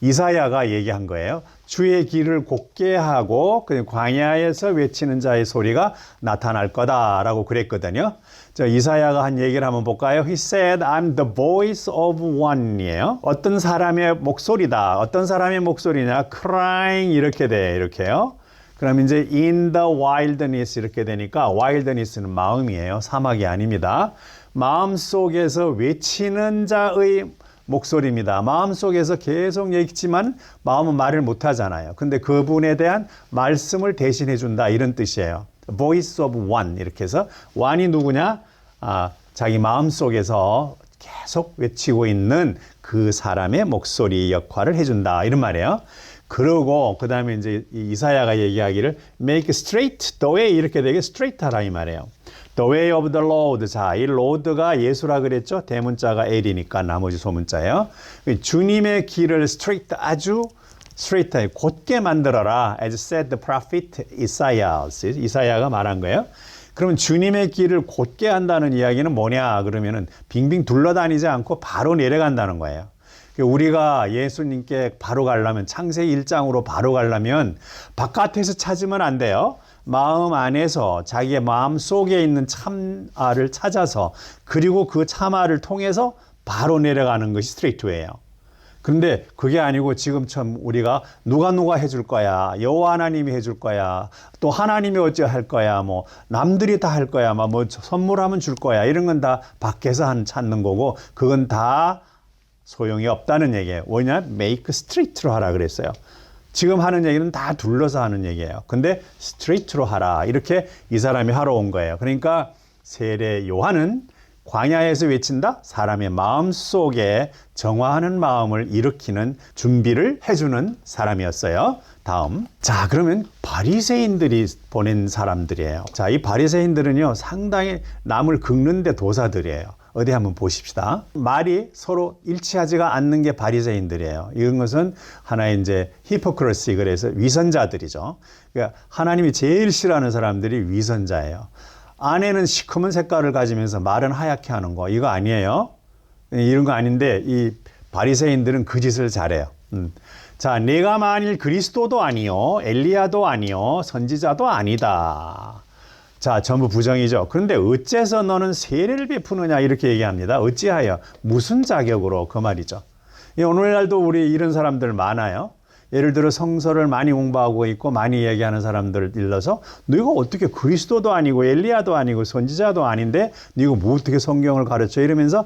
이사야가 얘기한 거예요. 주의 길을 곧게 하고 광야에서 외치는 자의 소리가 나타날 거다라고 그랬거든요. 이사야가 한 얘기를 한번 볼까요? He said, I'm the voice of one이에요. 어떤 사람의 목소리다. 어떤 사람의 목소리냐? Crying 이렇게 돼. 이렇게요. 그럼 이제 in the wilderness 이렇게 되니까 wilderness는 마음이에요. 사막이 아닙니다. 마음속에서 외치는 자의 목소리입니다. 마음속에서 계속 얘기지만 마음은 말을 못 하잖아요. 근데 그분에 대한 말씀을 대신해 준다 이런 뜻이에요. voice of one 이렇게 해서 one이 누구냐? 자기 마음속에서 계속 외치고 있는 그 사람의 목소리 역할을 해준다 이런 말이에요. 그러고 그 다음에 이제 이사야가 얘기하기를 make straight the way 이렇게 되게 straight 하라 이 말이에요. The way of the Lord. 자, 이 Lord가 예수라 그랬죠. 대문자가 L이니까 나머지 소문자예요. 주님의 길을 straight 아주 straight 곧게 만들어라. As said the prophet Isaiah. 이사야가 말한 거예요. 그러면 주님의 길을 곧게 한다는 이야기는 뭐냐 그러면은 빙빙 둘러다니지 않고 바로 내려간다는 거예요. 우리가 예수님께 바로 가려면 창세기 1장으로 바로 가려면 바깥에서 찾으면 안 돼요. 마음 안에서 자기의 마음 속에 있는 참아를 찾아서 그리고 그 참아를 통해서 바로 내려가는 것이 스트레이트웨이예요. 그런데 그게 아니고 지금처럼 우리가 누가 해줄 거야. 여호와 하나님이 해줄 거야. 또 하나님이 어찌 할 거야. 뭐 남들이 다 할 거야. 뭐 선물하면 줄 거야. 이런 건 다 밖에서 찾는 거고 그건 다 소용이 없다는 얘기예요. 왜냐? make straight로 하라 그랬어요. 지금 하는 얘기는 다 둘러서 하는 얘기예요. 근데 straight로 하라. 이렇게 이 사람이 하러 온 거예요. 그러니까 세례 요한은 광야에서 외친다? 사람의 마음 속에 정화하는 마음을 일으키는 준비를 해주는 사람이었어요. 다음. 자, 그러면 바리새인들이 보낸 사람들이에요. 자, 이 바리새인들은요, 상당히 남을 긁는 데 도사들이에요. 어디 한번 보십시다. 말이 서로 일치하지가 않는 게 바리새인들이에요. 이런 것은 하나의 이제 히포크러시, 그래서 위선자들이죠. 그러니까 하나님이 제일 싫어하는 사람들이 위선자예요. 안에는 시커먼 색깔을 가지면서 말은 하얗게 하는 거, 이거 아니에요. 이런 거 아닌데 이 바리새인들은 그 짓을 잘해요. 자, 내가 만일 그리스도도 아니요, 엘리야도 아니요, 선지자도 아니다. 자, 전부 부정이죠. 그런데 어째서 너는 세례를 베푸느냐 이렇게 얘기합니다. 어찌하여 무슨 자격으로 그 말이죠. 오늘날도 우리 이런 사람들 많아요. 예를 들어 성서를 많이 공부하고 있고 많이 얘기하는 사람들을 일러서 너희가 어떻게 그리스도도 아니고 엘리야도 아니고 선지자도 아닌데 너희가 뭐 어떻게 성경을 가르쳐 이러면서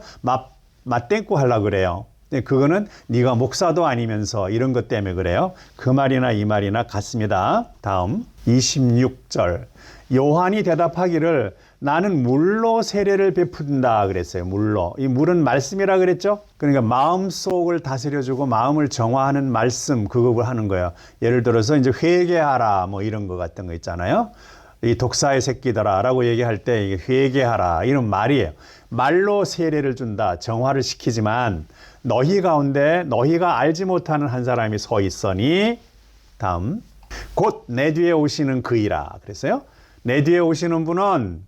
맞대꾸 하려고 그래요. 근데 그거는 네가 목사도 아니면서 이런 것 때문에 그래요. 그 말이나 이 말이나 같습니다. 다음 26절. 요한이 대답하기를 나는 물로 세례를 베푼다 그랬어요. 물로. 이 물은 말씀이라 그랬죠. 그러니까 마음속을 다스려주고 마음을 정화하는 말씀, 그걸 하는 거예요. 예를 들어서 이제 회개하라 뭐 이런 거 같은 거 있잖아요. 이 독사의 새끼들아 라고 얘기할 때 이게 회개하라 이런 말이에요. 말로 세례를 준다, 정화를 시키지만 너희 가운데 너희가 알지 못하는 한 사람이 서 있으니 다음 곧 내 뒤에 오시는 그이라 그랬어요. 내 뒤에 오시는 분은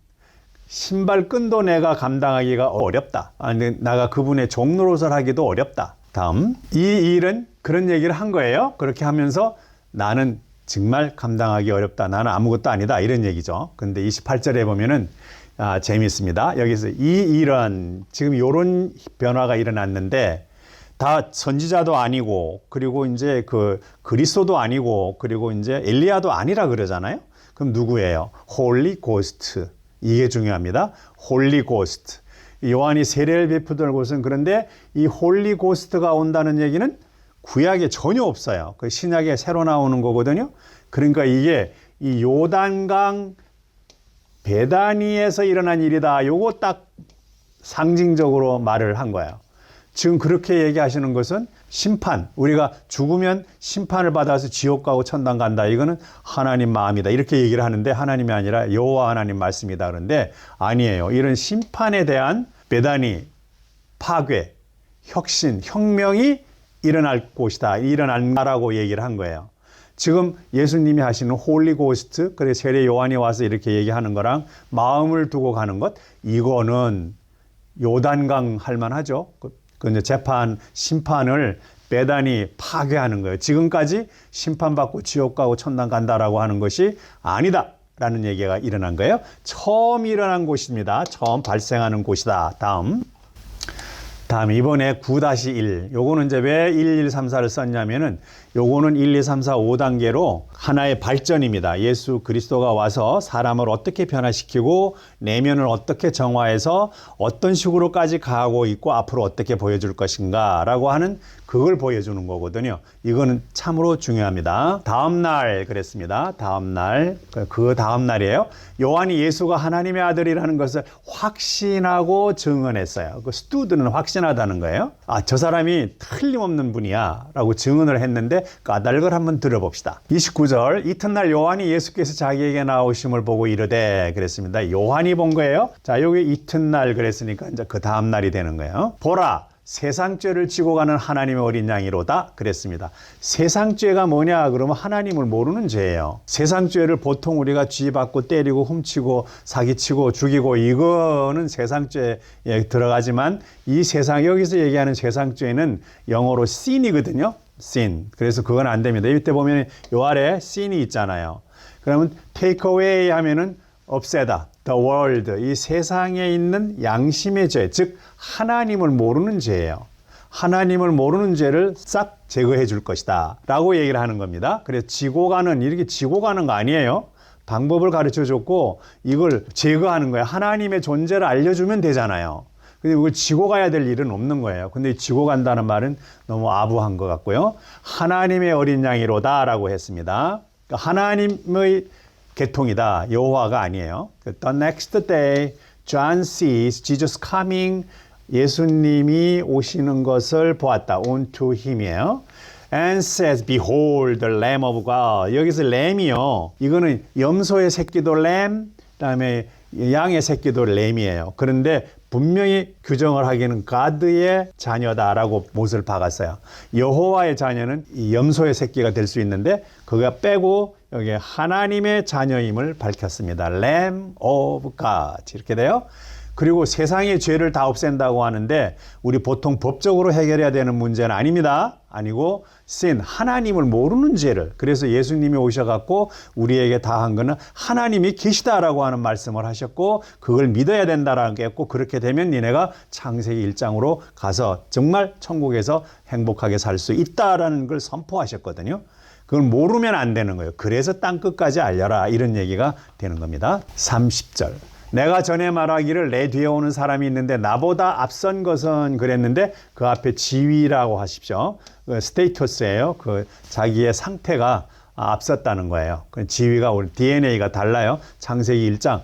신발끈도 내가 감당하기가 어렵다. 아니, 나가 그분의 종노릇을 하기도 어렵다. 다음 이 일은 그런 얘기를 한 거예요. 그렇게 하면서 나는 정말 감당하기 어렵다. 나는 아무것도 아니다. 이런 얘기죠. 근데 28절에 보면은 재미있습니다. 여기서 이 일은 지금 이런 변화가 일어났는데 다 선지자도 아니고 그리고 이제 그 그리스도도 아니고 그리고 이제 엘리야도 아니라 그러잖아요. 그럼 누구예요? 홀리 고스트. 이게 중요합니다. 홀리 고스트. 요한이 세례를 베푸던 곳은 그런데 이 홀리 고스트가 온다는 얘기는 구약에 전혀 없어요. 그 신약에 새로 나오는 거거든요. 그러니까 이게 이 요단강 베다니에서 일어난 일이다. 요거 딱 상징적으로 말을 한 거예요. 지금 그렇게 얘기하시는 것은 심판, 우리가 죽으면 심판을 받아서 지옥 가고 천당 간다. 이거는 하나님 마음이다. 이렇게 얘기를 하는데 하나님이 아니라 여호와 하나님 말씀이다. 그런데 아니에요. 이런 심판에 대한 베다니, 파괴, 혁신, 혁명이 일어날 곳이다. 일어난다라고 얘기를 한 거예요. 지금 예수님이 하시는 홀리 고스트, 그래 세례 요한이 와서 이렇게 얘기하는 거랑 마음을 두고 가는 것, 이거는 요단강 할 만하죠. 그 이제 재판, 심판을 베다니 파괴하는 거예요. 지금까지 심판받고 지옥 가고 천당 간다라고 하는 것이 아니다라는 얘기가 일어난 거예요. 처음 일어난 곳입니다. 처음 발생하는 곳이다. 다음 이번에 9-1. 요거는 이제 왜 1, 2, 3, 4를 썼냐면은 요거는 1, 2, 3, 4, 5단계로 하나의 발전입니다. 예수 그리스도가 와서 사람을 어떻게 변화시키고 내면을 어떻게 정화해서 어떤 식으로까지 가고 있고 앞으로 어떻게 보여줄 것인가 라고 하는 그걸 보여주는 거거든요. 이거는 참으로 중요합니다. 다음날 그랬습니다. 다음날, 그 다음날이에요. 요한이 예수가 하나님의 아들이라는 것을 확신하고 증언했어요. 그 스투드는 확신하다는 거예요. 저 사람이 틀림없는 분이야 라고 증언을 했는데 까닭을 한번 들어봅시다. 29절 이튿날 요한이 예수께서 자기에게 나오심을 보고 이르되 그랬습니다. 요한이 본 거예요. 자, 여기 이튿날 그랬으니까 이제 그 다음날이 되는 거예요. 보라, 세상 죄를 지고 가는 하나님의 어린 양이로다 그랬습니다. 세상 죄가 뭐냐 그러면 하나님을 모르는 죄예요. 세상 죄를 보통 우리가 쥐받고 때리고 훔치고 사기치고 죽이고 이거는 세상 죄에 들어가지만 이 세상 여기서 얘기하는 세상 죄는 영어로 sin이거든요. sin. 그래서 그건 안 됩니다. 이때 보면 요 아래 sin이 있잖아요. 그러면 take away 하면은 없애다. The world, 이 세상에 있는 양심의 죄, 즉 하나님을 모르는 죄예요. 하나님을 모르는 죄를 싹 제거해 줄 것이다 라고 얘기를 하는 겁니다. 그래서 지고 가는, 이렇게 지고 가는 거 아니에요. 방법을 가르쳐 줬고 이걸 제거하는 거예요. 하나님의 존재를 알려주면 되잖아요. 근데 이걸 지고 가야 될 일은 없는 거예요. 근데 지고 간다는 말은 너무 아부한 것 같고요. 하나님의 어린 양이로다 라고 했습니다. 그러니까 하나님의 계통이다. 여호와가 아니에요. The next day, John sees Jesus coming. 예수님이 오시는 것을 보았다. unto him이에요. And says, behold the Lamb of God. 여기서 램이요. 이거는 염소의 새끼도 램, 그다음에 양의 새끼도 램이에요. 그런데 분명히 규정을 하기는 가드의 자녀다라고 못을 박았어요. 여호와의 자녀는 이 염소의 새끼가 될 수 있는데 그거 빼고 여기 하나님의 자녀임을 밝혔습니다. Lamb of God 이렇게 돼요. 그리고 세상의 죄를 다 없앤다고 하는데 우리 보통 법적으로 해결해야 되는 문제는 아닙니다. 아니고 sin, 하나님을 모르는 죄를. 그래서 예수님이 오셔갖고 우리에게 다 한 거는 하나님이 계시다라고 하는 말씀을 하셨고 그걸 믿어야 된다라고 했고 그렇게 되면 니네가 창세기 1장으로 가서 정말 천국에서 행복하게 살 수 있다라는 걸 선포하셨거든요. 그걸 모르면 안 되는 거예요. 그래서 땅끝까지 알려라 이런 얘기가 되는 겁니다. 30절. 내가 전에 말하기를 내 뒤에 오는 사람이 있는데 나보다 앞선 것은 그랬는데 그 앞에 지위라고 하십시오. 그 스테이터스예요. 그 자기의 상태가 앞섰다는 거예요. 그 지위가 우리 DNA가 달라요. 창세기 1장.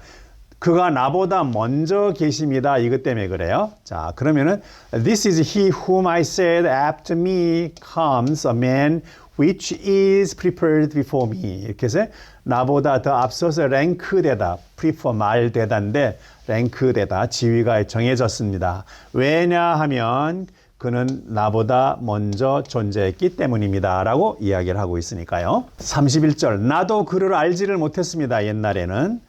그가 나보다 먼저 계십니다. 이것 때문에 그래요. 자, 그러면은 This is he whom I said after me comes a man which is prepared before me. 이렇게 해서 나보다 더 앞서서 랭크되다. prefer 말되다인데 랭크되다. 지위가 정해졌습니다. 왜냐하면 그는 나보다 먼저 존재했기 때문입니다. 라고 이야기를 하고 있으니까요. 31절. 나도 그를 알지를 못했습니다. 옛날에는.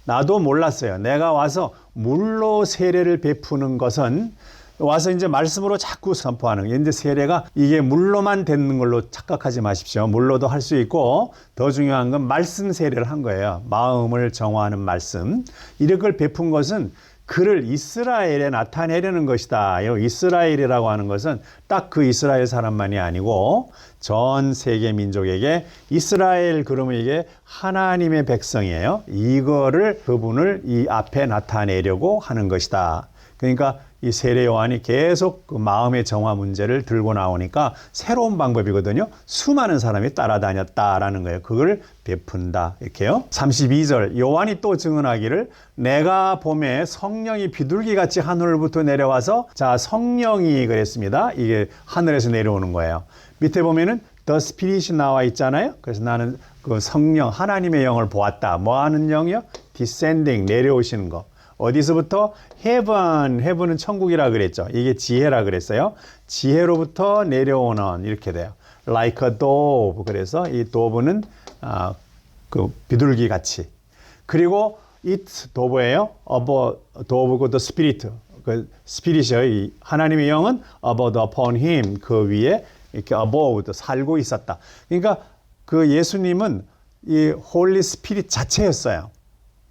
나도 몰랐어요. 내가 와서 물로 세례를 베푸는 것은 와서 이제 말씀으로 자꾸 선포하는 거예요. 이제 세례가 이게 물로만 되는 걸로 착각하지 마십시오. 물로도 할 수 있고 더 중요한 건 말씀 세례를 한 거예요. 마음을 정화하는 말씀. 이런 걸 베푼 것은 그를 이스라엘에 나타내려는 것이다. 이스라엘이라고 하는 것은 딱 그 이스라엘 사람만이 아니고 전 세계 민족에게 이스라엘 그러면 이게 하나님의 백성이에요. 이거를 그분을 이 앞에 나타내려고 하는 것이다. 그러니까 이 세례 요한이 계속 그 마음의 정화 문제를 들고 나오니까 새로운 방법이거든요. 수많은 사람이 따라다녔다라는 거예요. 그걸 베푼다 이렇게요. 32절 요한이 또 증언하기를 내가 봄에 성령이 비둘기같이 하늘부터 내려와서 자 성령이 그랬습니다. 이게 하늘에서 내려오는 거예요. 밑에 보면은 The Spirit이 나와 있잖아요. 그래서 나는 그 성령 하나님의 영을 보았다. 뭐 하는 영이요? Descending 내려오시는 거. 어디서부터? heaven은 천국이라 그랬죠. 이게 지혜라 그랬어요. 지혜로부터 내려오는 이렇게 돼요. like a dove. 그래서 이 dove는 그 비둘기 같이. 그리고 it dove예요. above dove고 the spirit. 그 spirit이요. 이 하나님의 영은 above upon him. 그 위에 이렇게 above 살고 있었다. 그러니까 그 예수님은 이 홀리 스피릿 자체였어요.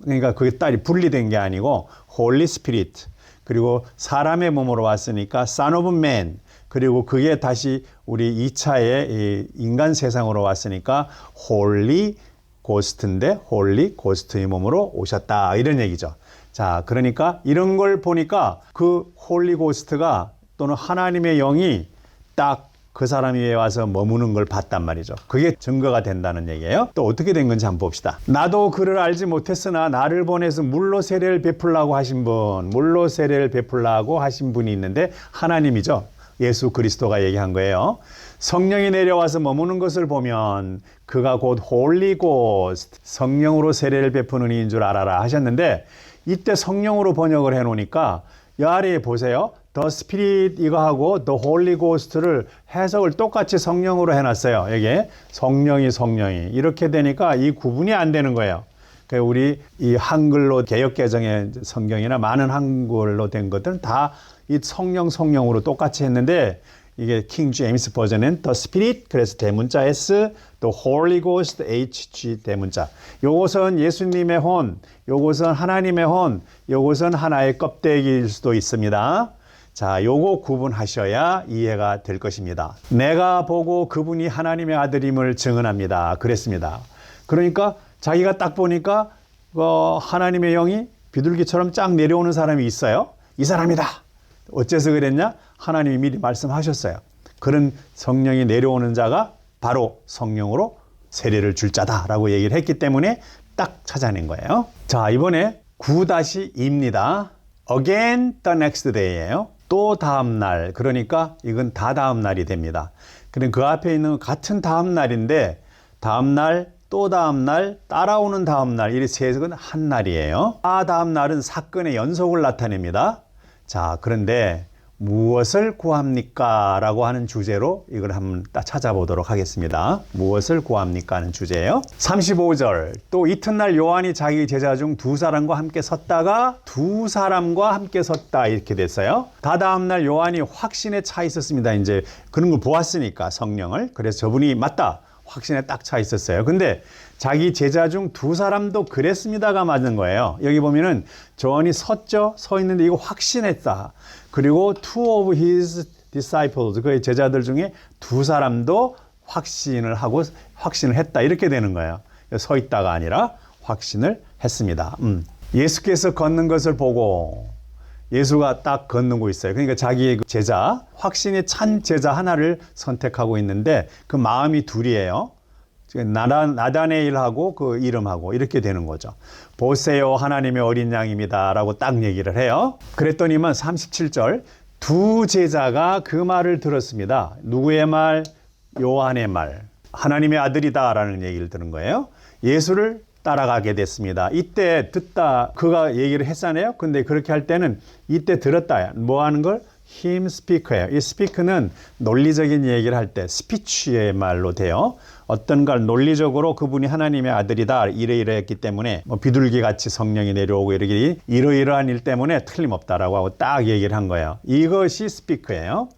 그러니까 그게 딸이 분리된 게 아니고 홀리 스피릿 그리고 사람의 몸으로 왔으니까 Son of Man 그리고 그게 다시 우리 2차의 인간 세상으로 왔으니까 홀리 고스트인데 홀리 고스트의 몸으로 오셨다 이런 얘기죠. 자, 그러니까 이런 걸 보니까 그 홀리 고스트가 또는 하나님의 영이 딱 그 사람 위에 와서 머무는 걸 봤단 말이죠. 그게 증거가 된다는 얘기예요. 또 어떻게 된 건지 한번 봅시다. 나도 그를 알지 못했으나 나를 보내서 물로 세례를 베풀라고 하신 분, 물로 세례를 베풀라고 하신 분이 있는데 하나님이죠. 예수 그리스도가 얘기한 거예요. 성령이 내려와서 머무는 것을 보면 그가 곧 홀리 고스트, 성령으로 세례를 베푸는 이인 줄 알아라 하셨는데 이때 성령으로 번역을 해놓으니까 이 아래에 보세요. The Spirit 이거 하고 The Holy Ghost를 해석을 똑같이 성령으로 해놨어요. 여기에 성령이 이렇게 되니까 이 구분이 안 되는 거예요. 그러니까 우리 이 한글로 개역개정의 성경이나 많은 한글로 된 것들은 다 이 성령으로 똑같이 했는데 이게 킹 제임스 버전은 The Spirit 그래서 대문자 S 또 Holy Ghost HG 대문자. 요것은 예수님의 혼, 요것은 하나님의 혼, 요것은 하나의 껍데기일 수도 있습니다. 자, 요거 구분하셔야 이해가 될 것입니다. 내가 보고 그분이 하나님의 아들임을 증언합니다. 그랬습니다. 그러니까 자기가 딱 보니까 하나님의 영이 비둘기처럼 쫙 내려오는 사람이 있어요. 이 사람이다. 어째서 그랬냐? 하나님이 미리 말씀하셨어요. 그런 성령이 내려오는 자가 바로 성령으로 세례를 줄 자다라고 얘기를 했기 때문에 딱 찾아낸 거예요. 자, 이번에 9-2입니다. Again the next day예요. 또 다음 날. 그러니까 이건 다 다음 날이 됩니다. 그럼 그 앞에 있는 같은 다음 날인데 다음 날, 또 다음 날, 따라오는 다음 날 이 세 해석은 한 날이에요. 다음 날은 사건의 연속을 나타냅니다. 자, 그런데 무엇을 구합니까? 라고 하는 주제로 이걸 한번 찾아보도록 하겠습니다. 무엇을 구합니까? 하는 주제예요. 35절 또 이튿날 요한이 자기 제자 중 두 사람과 함께 섰다가 두 사람과 함께 섰다 이렇게 됐어요. 다다음 날 요한이 확신에 차 있었습니다. 이제 그런 걸 보았으니까 성령을. 그래서 저분이 맞다. 확신에 딱 차 있었어요. 근데 자기 제자 중 두 사람도 그랬습니다가 맞는 거예요. 여기 보면은 요한이 섰죠. 서 있는데 이거 확신했다. 그리고 two of his disciples, 그의 제자들 중에 두 사람도 확신을 했다. 이렇게 되는 거예요. 서 있다가 아니라 확신을 했습니다. 예수께서 걷는 것을 보고 예수가 딱 걷는고 있어요. 그러니까 자기의 그 제자, 확신에 찬 제자 하나를 선택하고 있는데 그 마음이 둘이에요. 나다네일하고 그 이름하고 이렇게 되는 거죠. 보세요, 하나님의 어린 양입니다 라고 딱 얘기를 해요. 그랬더니만 37절, 두 제자가 그 말을 들었습니다. 누구의 말? 요한의 말. 하나님의 아들이다 라는 얘기를 들은 거예요. 예수를 따라가게 됐습니다. 이때 듣다 그가 얘기를 했잖아요. 근데 그렇게 할 때는 이때 들었다. 뭐 하는 걸? 힘 스피커예요. 이 스피크는 논리적인 얘기를 할 때 스피치의 말로 돼요. 어떤 걸 논리적으로 그분이 하나님의 아들이다 이러이러했기 때문에 뭐 비둘기 같이 성령이 내려오고 이러이러한 일 때문에 틀림없다라고 하고 딱 얘기를 한 거예요. 이것이 스피크예요.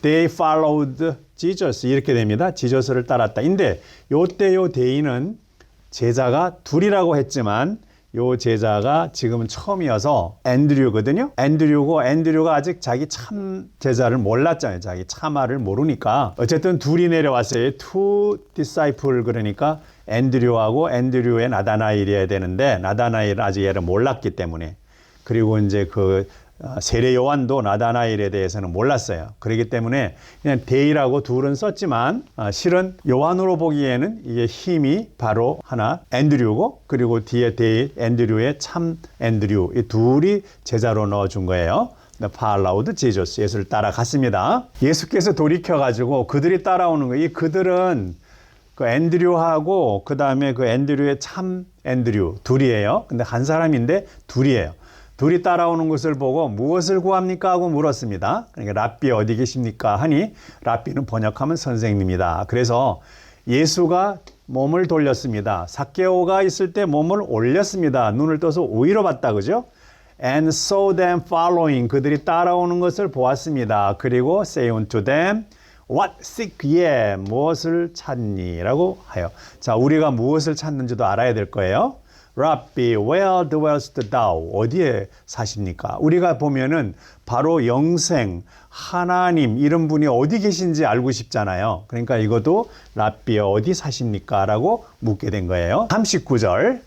They followed Jesus 이렇게 됩니다. 지저스를 따랐다. 근데 요때 요 대의는 제자가 둘이라고 했지만 요 제자가 지금은 처음이어서 앤드류거든요. 앤드류가 아직 자기 참 제자를 몰랐잖아요. 자기 참아를 모르니까. 어쨌든 둘이 내려왔어요. two disciple 그러니까 앤드류하고 앤드류의 나다나엘이어야 되는데 나다나엘은 아직 얘를 몰랐기 때문에. 그리고 이제 그 세례 요한도 나다나엘에 대해서는 몰랐어요. 그렇기 때문에 그냥 데이라고 둘은 썼지만 실은 요한으로 보기에는 이게 힘이 바로 하나 앤드류고 그리고 뒤에 데이 앤드류의 참 앤드류 이 둘이 제자로 넣어준 거예요. 팔라우드 지저스 예수를 따라갔습니다. 예수께서 돌이켜가지고 그들이 따라오는 거예요. 이 그들은 그 앤드류하고 그 다음에 그 앤드류의 참 앤드류 둘이에요. 근데 한 사람인데 둘이에요. 둘이 따라오는 것을 보고 무엇을 구합니까? 하고 물었습니다. 그러니까 랍비 어디 계십니까? 하니 랍비는 번역하면 선생님이다. 그래서 예수가 몸을 돌렸습니다. 삭개오가 있을 때 몸을 올렸습니다. 눈을 떠서 오히려 봤다. 그죠? And saw them following. 그들이 따라오는 것을 보았습니다. 그리고 say unto them, What seek ye? 무엇을 찾니? 라고 하여. 자, 우리가 무엇을 찾는지도 알아야 될 거예요. Rabbi, where dwellest thou? 어디에 사십니까? 우리가 보면은 바로 영생, 하나님 이런 분이 어디 계신지 알고 싶잖아요. 그러니까 이것도 랍비 어디 사십니까? 라고 묻게 된 거예요. 39절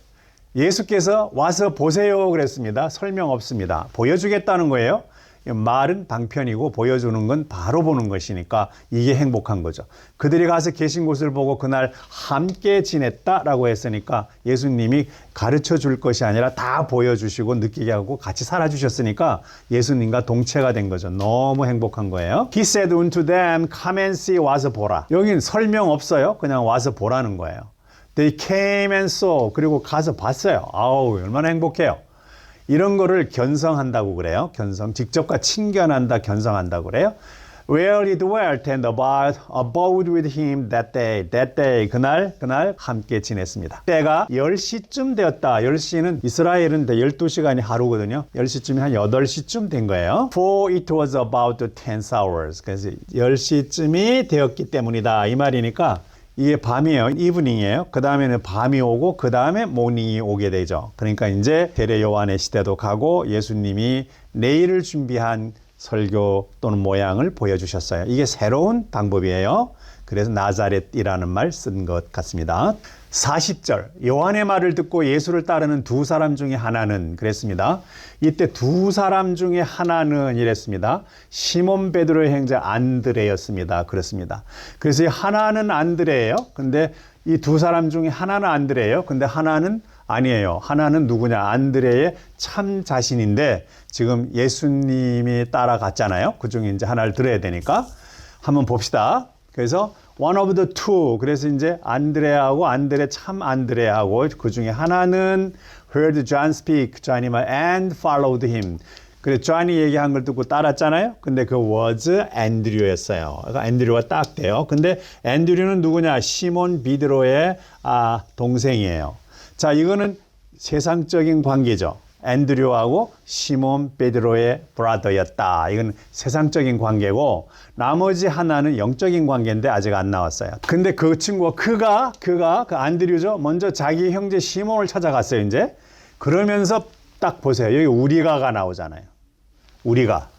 예수께서 와서 보세요 그랬습니다. 설명 없습니다. 보여주겠다는 거예요. 말은 방편이고 보여주는 건 바로 보는 것이니까 이게 행복한 거죠. 그들이 가서 계신 곳을 보고 그날 함께 지냈다라고 했으니까 예수님이 가르쳐 줄 것이 아니라 다 보여주시고 느끼게 하고 같이 살아주셨으니까 예수님과 동체가 된 거죠. 너무 행복한 거예요. He said unto them, come and see. 와서 보라. 여긴 설명 없어요. 그냥 와서 보라는 거예요. They came and saw. 그리고 가서 봤어요. 아우 얼마나 행복해요. 이런 거를 견성한다고 그래요. 견성. 직접과 친견한다, 견성한다고 그래요. Where he dwelt and abode with him that day. That day. 그날 함께 지냈습니다. 때가 10시쯤 되었다. 10시는 이스라엘은 12시간이 하루거든요. 10시쯤이 한 8시쯤 된 거예요. For it was about 10 hours. 그래서 10시쯤이 되었기 때문이다. 이 말이니까 이게 밤이에요. 이브닝이에요. 그 다음에는 밤이 오고 그 다음에 모닝이 오게 되죠. 그러니까 이제 세례 요한의 시대도 가고 예수님이 내일을 준비한 설교 또는 모양을 보여주셨어요. 이게 새로운 방법이에요. 그래서 나자렛이라는 말 쓴 것 같습니다. 40절 요한의 말을 듣고 예수를 따르는 두 사람 중에 하나는 그랬습니다. 이때 두 사람 중에 하나는 이랬습니다. 시몬 베드로의 형제 안드레였습니다. 그렇습니다. 그래서 이 하나는 안드레예요. 근데 이 두 사람 중에 하나는 안드레예요. 근데 하나는 아니에요. 하나는 누구냐? 안드레의 참 자신인데 지금 예수님이 따라갔잖아요. 그 중에 이제 하나를 들어야 되니까 한번 봅시다. 그래서 one of the two. 그래서 이제 안드레하고 참 안드레하고 그 중에 하나는 heard John speak. John이 말 and followed him. 그래서 존이 얘기한 걸 듣고 따랐잖아요. 근데 그 was 앤드류였어요. 그러니까 앤드류가 딱 돼요. 근데 앤드류는 누구냐? 시몬 베드로의 동생이에요. 자, 이거는 세상적인 관계죠. 앤드류하고 시몬 베드로의 브라더였다. 이건 세상적인 관계고 나머지 하나는 영적인 관계인데 아직 안 나왔어요. 근데 그 친구가 그가 그 안드류죠. 먼저 자기 형제 시몬을 찾아갔어요. 이제 그러면서 딱 보세요. 여기 우리가가 나오잖아요. 우리가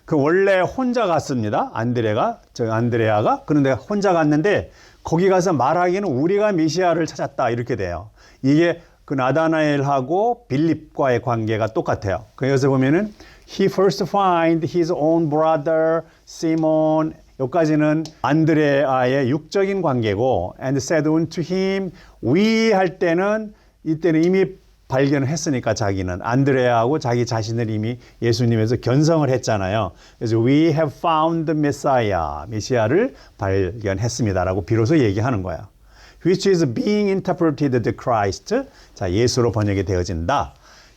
그 원래 혼자 갔습니다. 안드레아가 그런데 혼자 갔는데 거기 가서 말하기는 우리가 메시아를 찾았다 이렇게 돼요. 이게 그 나다나엘하고 빌립과의 관계가 똑같아요. 그래서 보면은 he first find his own brother Simon 여기까지는 안드레아의 육적인 관계고 and said unto him we 할 때는 이때는 이미 발견을 했으니까 자기는 안드레아하고 자기 자신을 이미 예수님에서 견성을 했잖아요. 그래서 we have found the Messiah 메시아를 발견했습니다라고 비로소 얘기하는 거야. which is being interpreted the Christ 자 예수로 번역이 되어진다.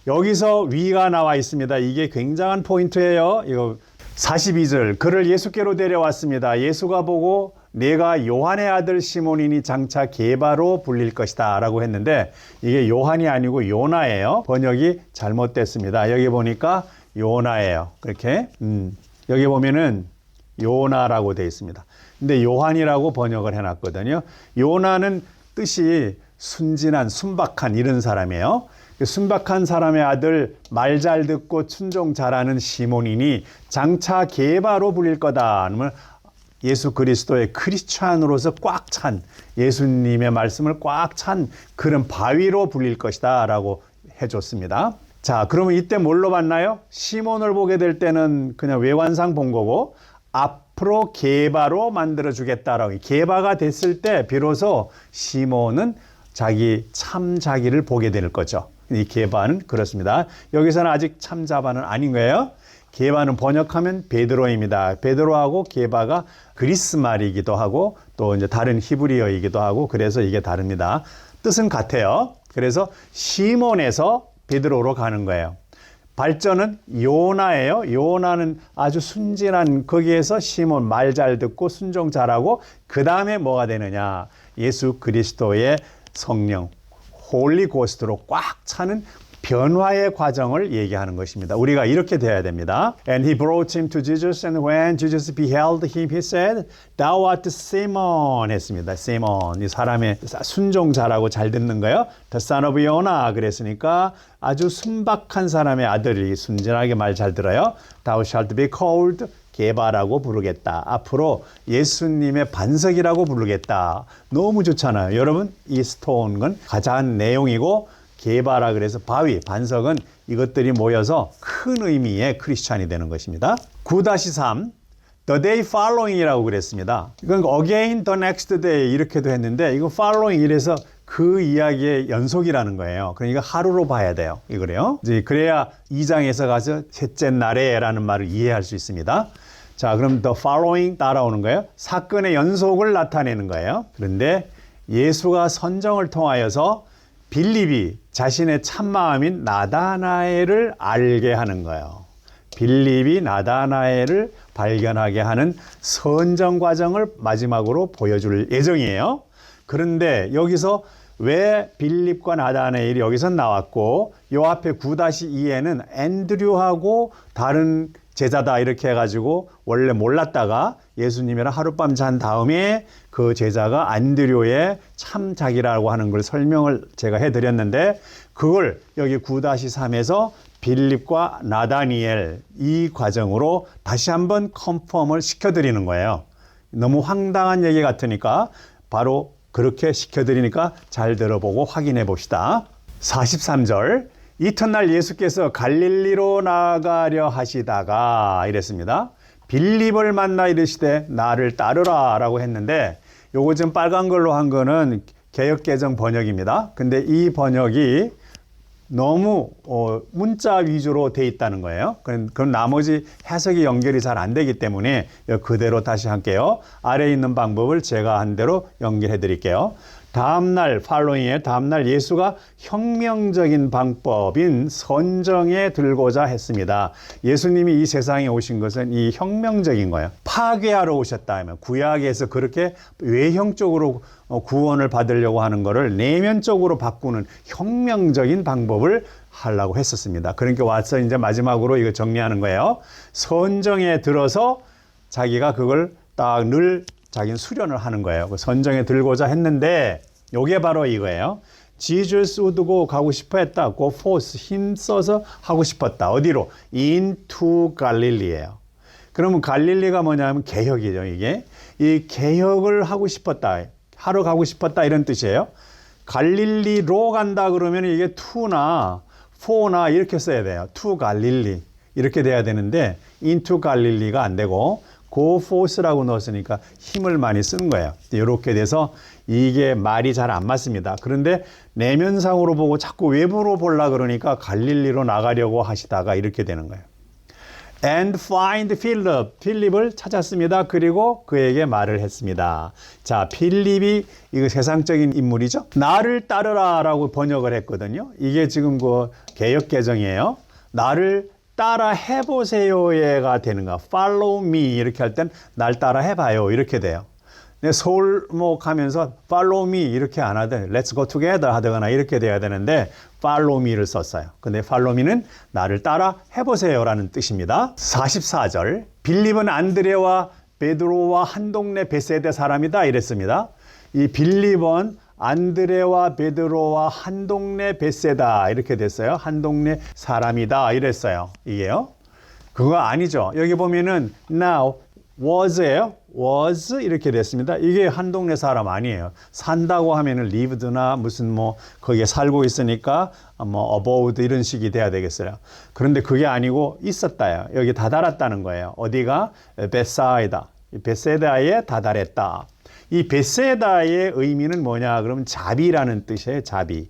여기서 위가 나와 있습니다. 이게 굉장한 포인트예요. 이거 42절 그를 예수께로 데려왔습니다. 예수가 보고 내가 요한의 아들 시몬이니 장차 게바로 불릴 것이다 라고 했는데 이게 요한이 아니고 요나예요. 번역이 잘못됐습니다. 여기 보니까 요나예요. 그렇게 여기 보면은 요나라고 되어 있습니다. 근데 요한이라고 번역을 해놨거든요. 요나는 뜻이 순진한 순박한 이런 사람이에요. 순박한 사람의 아들 말 잘 듣고 순종 잘하는 시몬이니 장차 게바로 불릴 거다. 그러면 예수 그리스도의 크리스찬으로서 꽉 찬 예수님의 말씀을 꽉 찬 그런 바위로 불릴 것이다 라고 해줬습니다. 자, 그러면 이때 뭘로 봤나요? 시몬을 보게 될 때는 그냥 외관상 본 거고 앞으로 게바로 만들어 주겠다라고 게바가 됐을 때 비로소 시몬은 자기 참 자기를 보게 될 거죠. 이 게바는 그렇습니다. 여기서는 아직 참자바는 아닌 거예요. 게바는 번역하면 베드로입니다. 베드로하고 게바가 그리스 말이기도 하고 또 이제 다른 히브리어이기도 하고 그래서 이게 다릅니다. 뜻은 같아요. 그래서 시몬에서 베드로로 가는 거예요. 발전은 요나예요. 요나는 아주 순진한 거기에서 시몬 말 잘 듣고 순종 잘하고 그 다음에 뭐가 되느냐. 예수 그리스도의 성령 홀리 고스트로 꽉 차는 변화의 과정을 얘기하는 것입니다. 우리가 이렇게 돼야 됩니다. And he brought him to Jesus and when Jesus beheld him he said, Thou art Simon 했습니다. Simon 이 사람의 순종 잘하고 잘 듣는 거예요. The son of Yona 그랬으니까 아주 순박한 사람의 아들이 순진하게 말 잘 들어요. Thou shalt be called 게바라고 부르겠다. 앞으로 예수님의 반석이라고 부르겠다. 너무 좋잖아요. 여러분 이 스톤은 가장 내용이고 게바라 그래서 바위, 반석은 이것들이 모여서 큰 의미의 크리스찬이 되는 것입니다. 9-3 The day following이라고 그랬습니다. 이건 again the next day 이렇게도 했는데 이거 following 이래서 그 이야기의 연속이라는 거예요. 그러니까 하루로 봐야 돼요. 이거래요. 이제 그래야 2장에서 가서 셋째 날에라는 말을 이해할 수 있습니다. 자, 그럼 the following 따라오는 거예요. 사건의 연속을 나타내는 거예요. 그런데 예수가 선정을 통하여서 빌립이 자신의 참마음인 나다나엘을 알게 하는 거예요. 빌립이 나다나엘을 발견하게 하는 선정 과정을 마지막으로 보여줄 예정이에요. 그런데 여기서 왜 빌립과 나다나엘이 여기서 나왔고 요 앞에 9-2에는 앤드류하고 다른 제자다 이렇게 해가지고 원래 몰랐다가 예수님이랑 하룻밤 잔 다음에 그 제자가 안드료의 참 자기라고 하는 걸 설명을 제가 해드렸는데 그걸 여기 9-3에서 빌립과 나다니엘 이 과정으로 다시 한번 컨펌을 시켜드리는 거예요. 너무 황당한 얘기 같으니까 바로 그렇게 시켜드리니까 잘 들어보고 확인해 봅시다. 43절 이튿날 예수께서 갈릴리로 나가려 하시다가 이랬습니다. 빌립을 만나 이르시되 나를 따르라 라고 했는데 요거 지금 빨간 걸로 한 거는 개역개정 번역입니다. 근데 이 번역이 너무 문자 위주로 돼 있다는 거예요. 그럼 나머지 해석이 연결이 잘 안 되기 때문에 그대로 다시 할게요. 아래에 있는 방법을 제가 한 대로 연결해 드릴게요. 다음날 팔로잉에 다음날 예수가 혁명적인 방법인 선정에 들고자 했습니다. 예수님이 이 세상에 오신 것은 이 혁명적인 거예요. 파괴하러 오셨다 하면 구약에서 그렇게 외형적으로 구원을 받으려고 하는 거를 내면적으로 바꾸는 혁명적인 방법을 하려고 했었습니다. 그러니까 와서 이제 마지막으로 이거 정리하는 거예요. 선정에 들어서 자기가 그걸 딱 늘 자기는 수련을 하는 거예요. 그 선정에 들고자 했는데 이게 바로 이거예요. Jesus would go 가고 싶어 했다. go forth 힘써서 하고 싶었다. 어디로? into 갈릴리예요. 그러면 갈릴리가 뭐냐면 개혁이죠. 이게 이 개혁을 하고 싶었다. 하러 가고 싶었다 이런 뜻이에요. 갈릴리로 간다 그러면 이게 to나 for나 이렇게 써야 돼요. to 갈릴리 이렇게 돼야 되는데 into 갈릴리가 안 되고 go forth라고 넣었으니까 힘을 많이 쓰는 거예요. 이렇게 돼서 이게 말이 잘 안 맞습니다. 그런데 내면상으로 보고 자꾸 외부로 보려 그러니까 갈릴리로 나가려고 하시다가 이렇게 되는 거예요. And find Philip. 필립을 찾았습니다. 그리고 그에게 말을 했습니다. 자, 필립이 이거 세상적인 인물이죠. 나를 따르라 라고 번역을 했거든요. 이게 지금 그 개역개정이에요. 나를 따라 해보세요가 되는 거. Follow me 이렇게 할 땐 날 따라 해봐요 이렇게 돼요. 서울목하면서 follow me 이렇게 안 하든 let's go together 하거나 이렇게 돼야 되는데 follow me를 썼어요. 근데 follow me는 나를 따라 해보세요라는 뜻입니다. 44절 빌립은 안드레와 베드로와 한 동네 벳세다 사람이다 이랬습니다. 이 빌립은 안드레와 베드로와 한 동네 벳세다 이렇게 됐어요. 한 동네 사람이다 이랬어요. 이게요. 그거 아니죠. 여기 보면은 now was예요. was 이렇게 됐습니다. 이게 한 동네 사람 아니에요. 산다고 하면은 lived나 무슨 뭐 거기에 살고 있으니까 뭐 abode 이런 식이 돼야 되겠어요. 그런데 그게 아니고 있었다요. 여기 다다랐다는 거예요. 어디가? 베사이다. 베세다에 다다랬다. 이 베세다의 의미는 뭐냐? 그러면 자비라는 뜻이에요. 자비.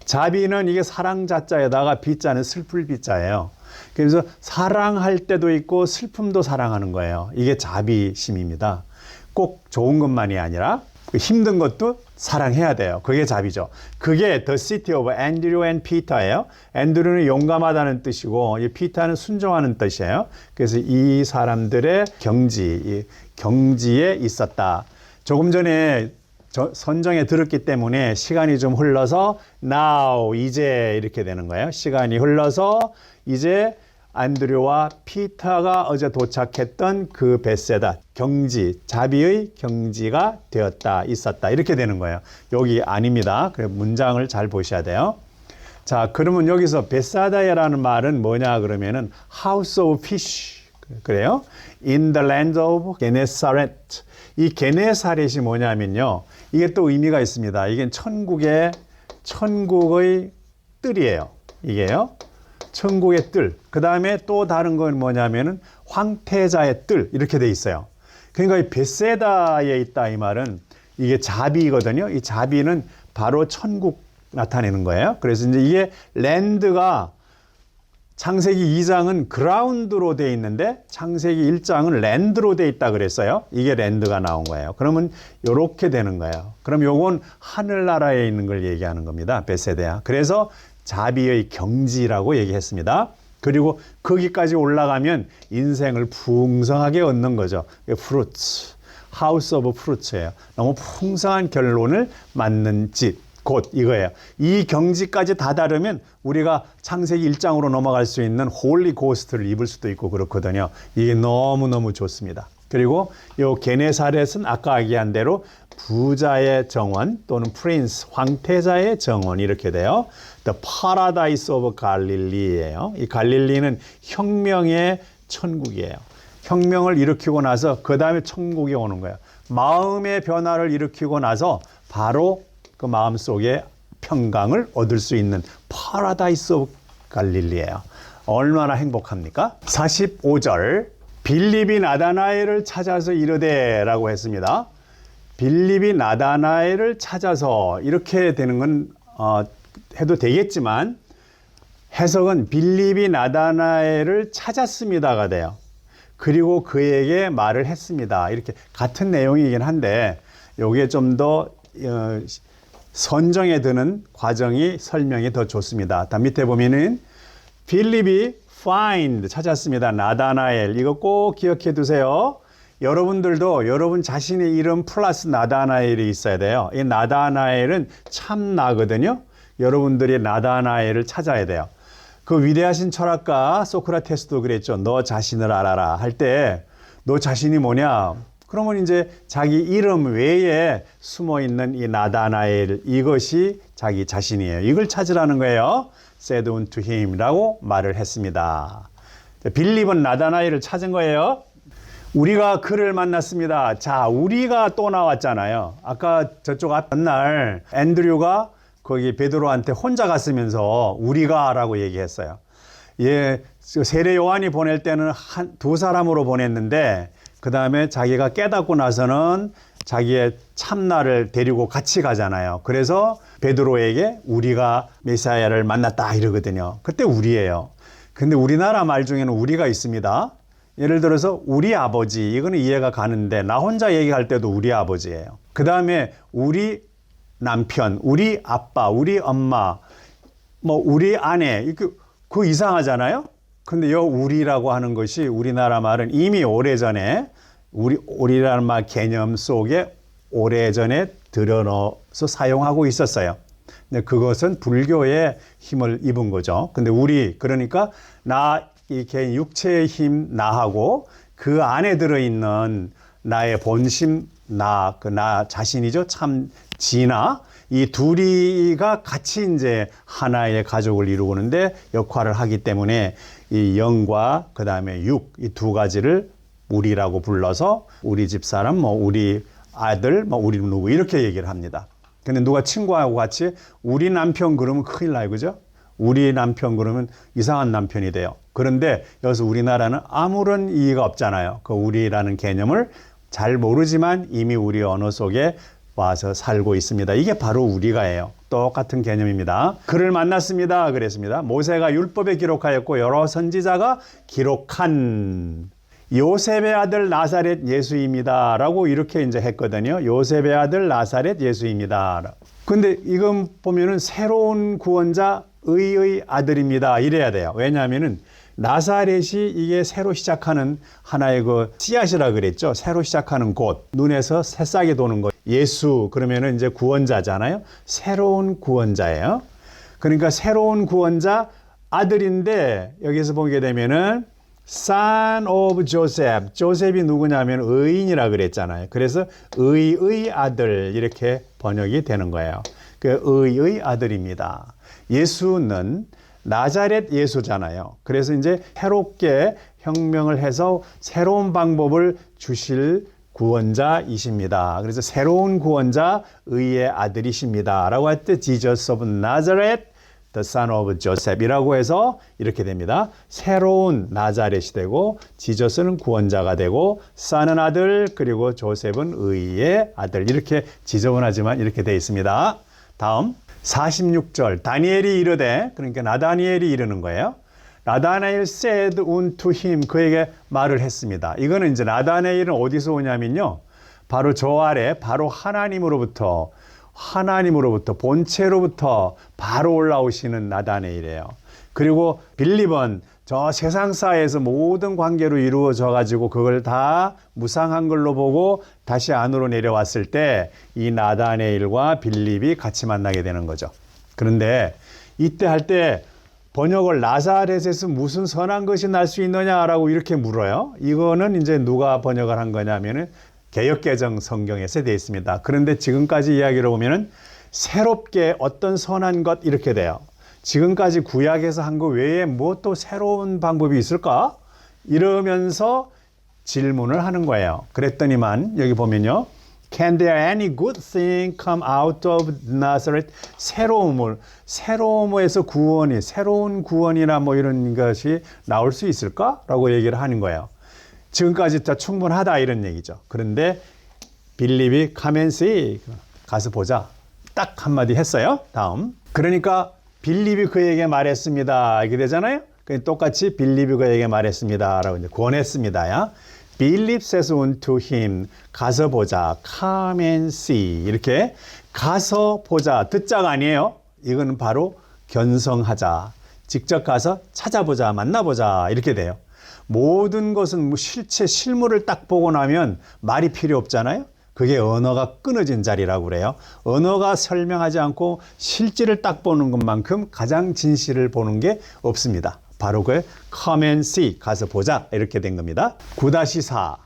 자비는 이게 사랑 자자에다가 비자는 슬플 비자예요. 그래서 사랑할 때도 있고 슬픔도 사랑하는 거예요. 이게 자비심입니다. 꼭 좋은 것만이 아니라 힘든 것도 사랑해야 돼요. 그게 자비죠. 그게 The City of Andrew and Peter예요. 앤드류는 용감하다는 뜻이고 이 피터는 순종하는 뜻이에요. 그래서 이 사람들의 경지에 있었다. 조금 전에 선정에 들었기 때문에 시간이 좀 흘러서 now 이제 이렇게 되는 거예요. 시간이 흘러서 이제 안드레와 피터가 어제 도착했던 그 벳세다 경지, 자비의 경지가 되었다, 있었다 이렇게 되는 거예요. 여기 아닙니다. 그래서 문장을 잘 보셔야 돼요. 자, 그러면 여기서 벳사다라는 말은 뭐냐 그러면은 House of Fish 그래요. In the land of Gennesaret. 이 게네사렛이 뭐냐면요. 이게 또 의미가 있습니다. 이게 천국의 뜰이에요. 이게요. 천국의 뜰. 그 다음에 또 다른 건 뭐냐면은 황태자의 뜰. 이렇게 돼 있어요. 그러니까 이 벳세다에 있다 이 말은 이게 자비거든요. 이 자비는 바로 천국 나타내는 거예요. 그래서 이제 이게 랜드가 창세기 2장은 그라운드로 돼 있는데 창세기 1장은 랜드로 돼 있다 그랬어요. 이게 랜드가 나온 거예요. 그러면 이렇게 되는 거예요. 그럼 요건 하늘나라에 있는 걸 얘기하는 겁니다. 벳세다. 그래서 자비의 경지라고 얘기했습니다. 그리고 거기까지 올라가면 인생을 풍성하게 얻는 거죠. 프루츠, 하우스 오브 프루츠예요. 너무 풍성한 결론을 맞는 집. 곧 이거예요. 이 경지까지 다다르면 우리가 창세기 1장으로 넘어갈 수 있는 홀리 고스트를 입을 수도 있고 그렇거든요. 이게 너무너무 좋습니다. 그리고 이 게네사렛은 아까 얘기한 대로 부자의 정원 또는 프린스, 황태자의 정원 이렇게 돼요. The Paradise of Galilee예요. 이 갈릴리는 혁명의 천국이에요. 혁명을 일으키고 나서 그 다음에 천국이 오는 거예요. 마음의 변화를 일으키고 나서 바로 그 마음속에 평강을 얻을 수 있는 파라다이스 오브 갈릴리예요. 얼마나 행복합니까? 45절 빌립이 나다나엘을 찾아서 이르되 라고 했습니다. 빌립이 나다나엘을 찾아서 이렇게 되는 건 해도 되겠지만 해석은 빌립이 나다나엘을 찾았습니다가 돼요. 그리고 그에게 말을 했습니다. 이렇게 같은 내용이긴 한데 여기에 좀 더 선정에 드는 과정이 설명이 더 좋습니다. 다 밑에 보면은 빌립이 find 찾았습니다. 나다나엘 이거 꼭 기억해 두세요. 여러분들도 여러분 자신의 이름 플러스 나다나엘이 있어야 돼요. 이 나다나엘은 참 나거든요. 여러분들이 나다나엘을 찾아야 돼요. 그 위대하신 철학가 소크라테스도 그랬죠. 너 자신을 알아라 할 때 너 자신이 뭐냐? 그러면 이제 자기 이름 외에 숨어 있는 이 나다나엘 이것이 자기 자신이에요. 이걸 찾으라는 거예요. said unto him라고 말을 했습니다. 빌립은 나다나엘을 찾은 거예요. 우리가 그를 만났습니다. 자, 우리가 또 나왔잖아요. 아까 저쪽 앞날 앤드류가 거기 베드로한테 혼자 갔으면서 우리가라고 얘기했어요. 예, 세례 요한이 보낼 때는 두 사람으로 보냈는데 그 다음에 자기가 깨닫고 나서는 자기의 참나를 데리고 같이 가잖아요. 그래서 베드로에게 우리가 메시아를 만났다 이러거든요. 그때 우리예요. 근데 우리나라 말 중에는 우리가 있습니다. 예를 들어서 우리 아버지, 이거는 이해가 가는데 나 혼자 얘기할 때도 우리 아버지예요. 그 다음에 우리 남편, 우리 아빠, 우리 엄마, 뭐 우리 아내, 그거 이상하잖아요. 근데 요 우리라고 하는 것이 우리나라 말은 이미 오래전에 우리라는 말 개념 속에 오래전에 들여넣어서 사용하고 있었어요. 근데 그것은 불교의 힘을 입은 거죠. 근데 우리, 그러니까 이 개인 육체의 힘 나하고 그 안에 들어있는 나의 본심 나 자신이죠. 참 지나 이 둘이가 같이 이제 하나의 가족을 이루는데 역할을 하기 때문에 이 영과 그 다음에 육, 이 두 가지를 우리라고 불러서 우리 집사람, 뭐 우리 아들, 뭐 우리 누구 이렇게 얘기를 합니다. 근데 누가 친구하고 같이 우리 남편 그러면 큰일 나요, 그죠? 우리 남편 그러면 이상한 남편이 돼요. 그런데 여기서 우리나라는 아무런 이의가 없잖아요. 그 우리라는 개념을 잘 모르지만 이미 우리 언어 속에 와서 살고 있습니다. 이게 바로 우리가예요. 똑같은 개념입니다. 그를 만났습니다. 그랬습니다. 모세가 율법에 기록하였고 여러 선지자가 기록한 요셉의 아들 나사렛 예수입니다. 라고 이렇게 이제 했거든요. 요셉의 아들 나사렛 예수입니다. 근데 이건 보면은 새로운 구원자 의의 아들입니다. 이래야 돼요. 왜냐하면은 나사렛이 이게 새로 시작하는 하나의 그 씨앗이라 그랬죠. 새로 시작하는 곳, 눈에서 새싹이 도는 것. 예수 그러면은 이제 구원자잖아요. 새로운 구원자예요. 그러니까 새로운 구원자 아들인데 여기서 보게 되면은 Son of Joseph. 조셉이 누구냐면 의인이라 그랬잖아요. 그래서 의의 아들 이렇게 번역이 되는 거예요. 그 의의 아들입니다. 예수는 나자렛 예수잖아요. 그래서 이제 새롭게 혁명을 해서 새로운 방법을 주실 구원자이십니다. 그래서 새로운 구원자 의의 아들이십니다. 라고 할 때 Jesus of Nazareth, the son of Joseph이라고 해서 이렇게 됩니다. 새로운 나자렛이 되고 지저스는 구원자가 되고 son은 아들 그리고 조셉은 의의 아들 이렇게 지저분하지만 이렇게 되어 있습니다. 다음 46절 다니엘이 이르되 그러니까 나다니엘이 이르는 거예요. 나다나엘 said unto him 그에게 말을 했습니다. 이거는 이제 나다나엘은 어디서 오냐면요. 바로 저 아래 바로 하나님으로부터 본체로부터 바로 올라오시는 나다나엘이에요. 그리고 빌립은 저 세상사에서 모든 관계로 이루어져 가지고 그걸 다 무상한 걸로 보고 다시 안으로 내려왔을 때 이 나다나엘과 빌립이 같이 만나게 되는 거죠. 그런데 이때 할 때 번역을 나사렛에서 무슨 선한 것이 날 수 있느냐라고 이렇게 물어요. 이거는 이제 누가 번역을 한 거냐면은 개역개정 성경에서 되어 있습니다. 그런데 지금까지 이야기를 보면은 새롭게 어떤 선한 것 이렇게 돼요. 지금까지 구약에서 한 거 외에 뭐 또 새로운 방법이 있을까? 이러면서 질문을 하는 거예요. 그랬더니만 여기 보면요. Can there any good thing come out of Nazareth? 새로움에서 구원이, 새로운 구원이나 뭐 이런 것이 나올 수 있을까? 라고 얘기를 하는 거예요. 지금까지 다 충분하다 이런 얘기죠. 그런데 빌립이 come and see. 가서 보자. 딱 한마디 했어요. 다음. 그러니까 빌립이 그에게 말했습니다. 이렇게 되잖아요. 똑같이 빌립이 그에게 말했습니다. 라고 이제 권했습니다. Philip says unto him, 가서 보자. Come and see. 이렇게 가서 보자. 듣자가 아니에요. 이건 바로 견성하자. 직접 가서 찾아보자. 만나보자. 이렇게 돼요. 모든 것은 실물을 딱 보고 나면 말이 필요 없잖아요. 그게 언어가 끊어진 자리라고 그래요. 언어가 설명하지 않고 실질을 딱 보는 것만큼 가장 진실을 보는 게 없습니다. 바로 그 come and see, 가서 보자 이렇게 된 겁니다. 9-4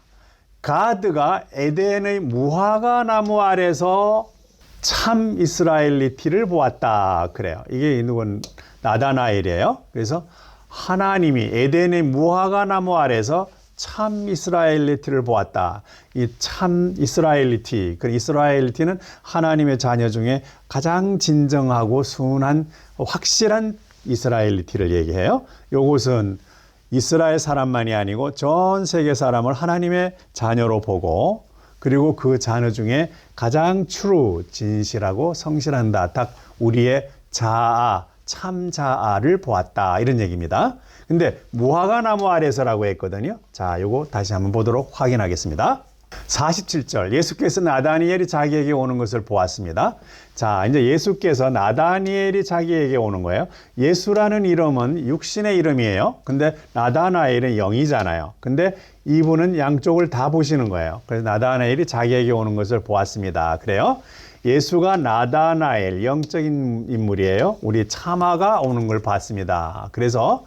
가드가 에덴의 무화과 나무 아래서 참 이스라엘리티를 보았다 그래요. 이게 누군 나다나엘이에요. 그래서 하나님이 에덴의 무화과 나무 아래서 참 이스라엘리티를 보았다. 이 참 이스라엘리티, 그 이스라엘리티는 하나님의 자녀 중에 가장 진정하고 순한 확실한 이스라엘리티를 얘기해요. 요것은 이스라엘 사람만이 아니고 전 세계 사람을 하나님의 자녀로 보고 그리고 그 자녀 중에 가장 true, 진실하고 성실한다. 딱 우리의 자아, 참 자아를 보았다. 이런 얘기입니다. 근데 무화과 나무 아래서라고 했거든요. 자, 요거 다시 한번 보도록 확인하겠습니다. 47절 예수께서 나다니엘이 자기에게 오는 것을 보았습니다. 자, 이제 예수께서 나다니엘이 자기에게 오는 거예요. 예수라는 이름은 육신의 이름이에요. 근데 나다나엘은 영이잖아요. 근데 이분은 양쪽을 다 보시는 거예요. 그래서 나다나엘이 자기에게 오는 것을 보았습니다. 그래요. 예수가 나다나엘, 영적인 인물이에요. 우리 차마가 오는 걸 봤습니다. 그래서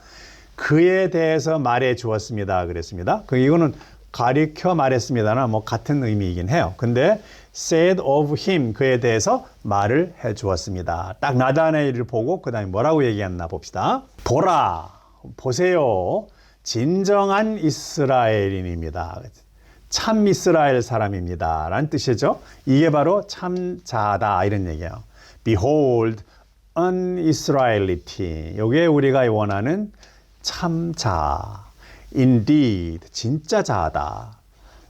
그에 대해서 말해 주었습니다. 그랬습니다. 이거는 가리켜 말했습니다나 뭐 같은 의미이긴 해요. 근데 said of him, 그에 대해서 말을 해 주었습니다. 딱 나다나엘을 보고 그 다음에 뭐라고 얘기했나 봅시다. 보라, 보세요. 진정한 이스라엘인입니다. 참 이스라엘 사람입니다. 라는 뜻이죠. 이게 바로 참자다 이런 얘기예요. Behold, an Israelity. 이게 우리가 원하는 참자. Indeed, 진짜 자다.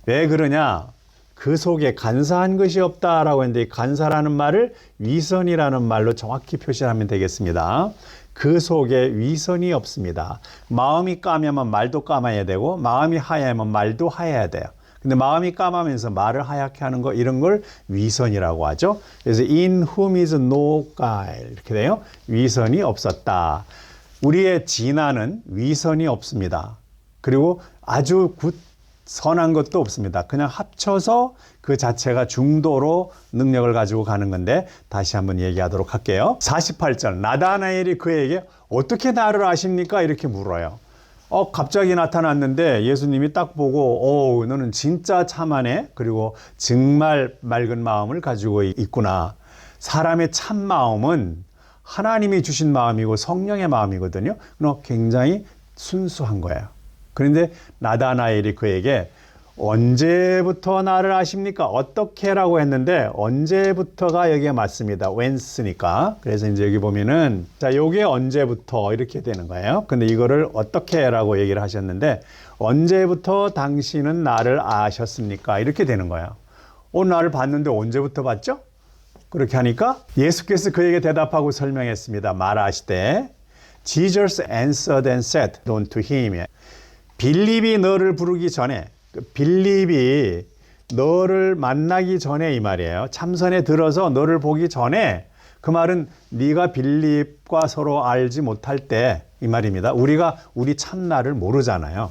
왜 그러냐? 그 속에 간사한 것이 없다라고 했는데 간사라는 말을 위선이라는 말로 정확히 표시하면 되겠습니다. 그 속에 위선이 없습니다. 마음이 까매면 말도 까매야 되고 마음이 하얘면 말도 하얘야 돼요. 근데 마음이 까마면서 말을 하얗게 하는 거 이런 걸 위선이라고 하죠. 그래서 in whom is no guile 이렇게 돼요. 위선이 없었다. 우리의 진화는 위선이 없습니다. 그리고 아주 선한 것도 없습니다. 그냥 합쳐서 그 자체가 중도로 능력을 가지고 가는 건데 다시 한번 얘기하도록 할게요. 48절 나다나엘이 그에게 어떻게 나를 아십니까? 이렇게 물어요. 갑자기 나타났는데 예수님이 딱 보고 너는 진짜 참하네. 그리고 정말 맑은 마음을 가지고 있구나. 사람의 참 마음은 하나님이 주신 마음이고 성령의 마음이거든요. 그럼 굉장히 순수한 거예요. 그런데 나다나엘이 그에게 언제부터 나를 아십니까? 어떻게라고 했는데 언제부터가 여기에 맞습니다. whence니까. 그래서 이제 여기 보면은 자, 요게 언제부터 이렇게 되는 거예요. 근데 이거를 어떻게라고 얘기를 하셨는데 언제부터 당신은 나를 아셨습니까? 이렇게 되는 거예요. 나를 봤는데 언제부터 봤죠? 그렇게 하니까 예수께서 그에게 대답하고 설명했습니다. 말하시되 Jesus answered and said unto him 빌립이 너를 부르기 전에 빌립이 너를 만나기 전에 이 말이에요. 참선에 들어서 너를 보기 전에 그 말은 네가 빌립과 서로 알지 못할 때 이 말입니다. 우리가 우리 참나를 모르잖아요.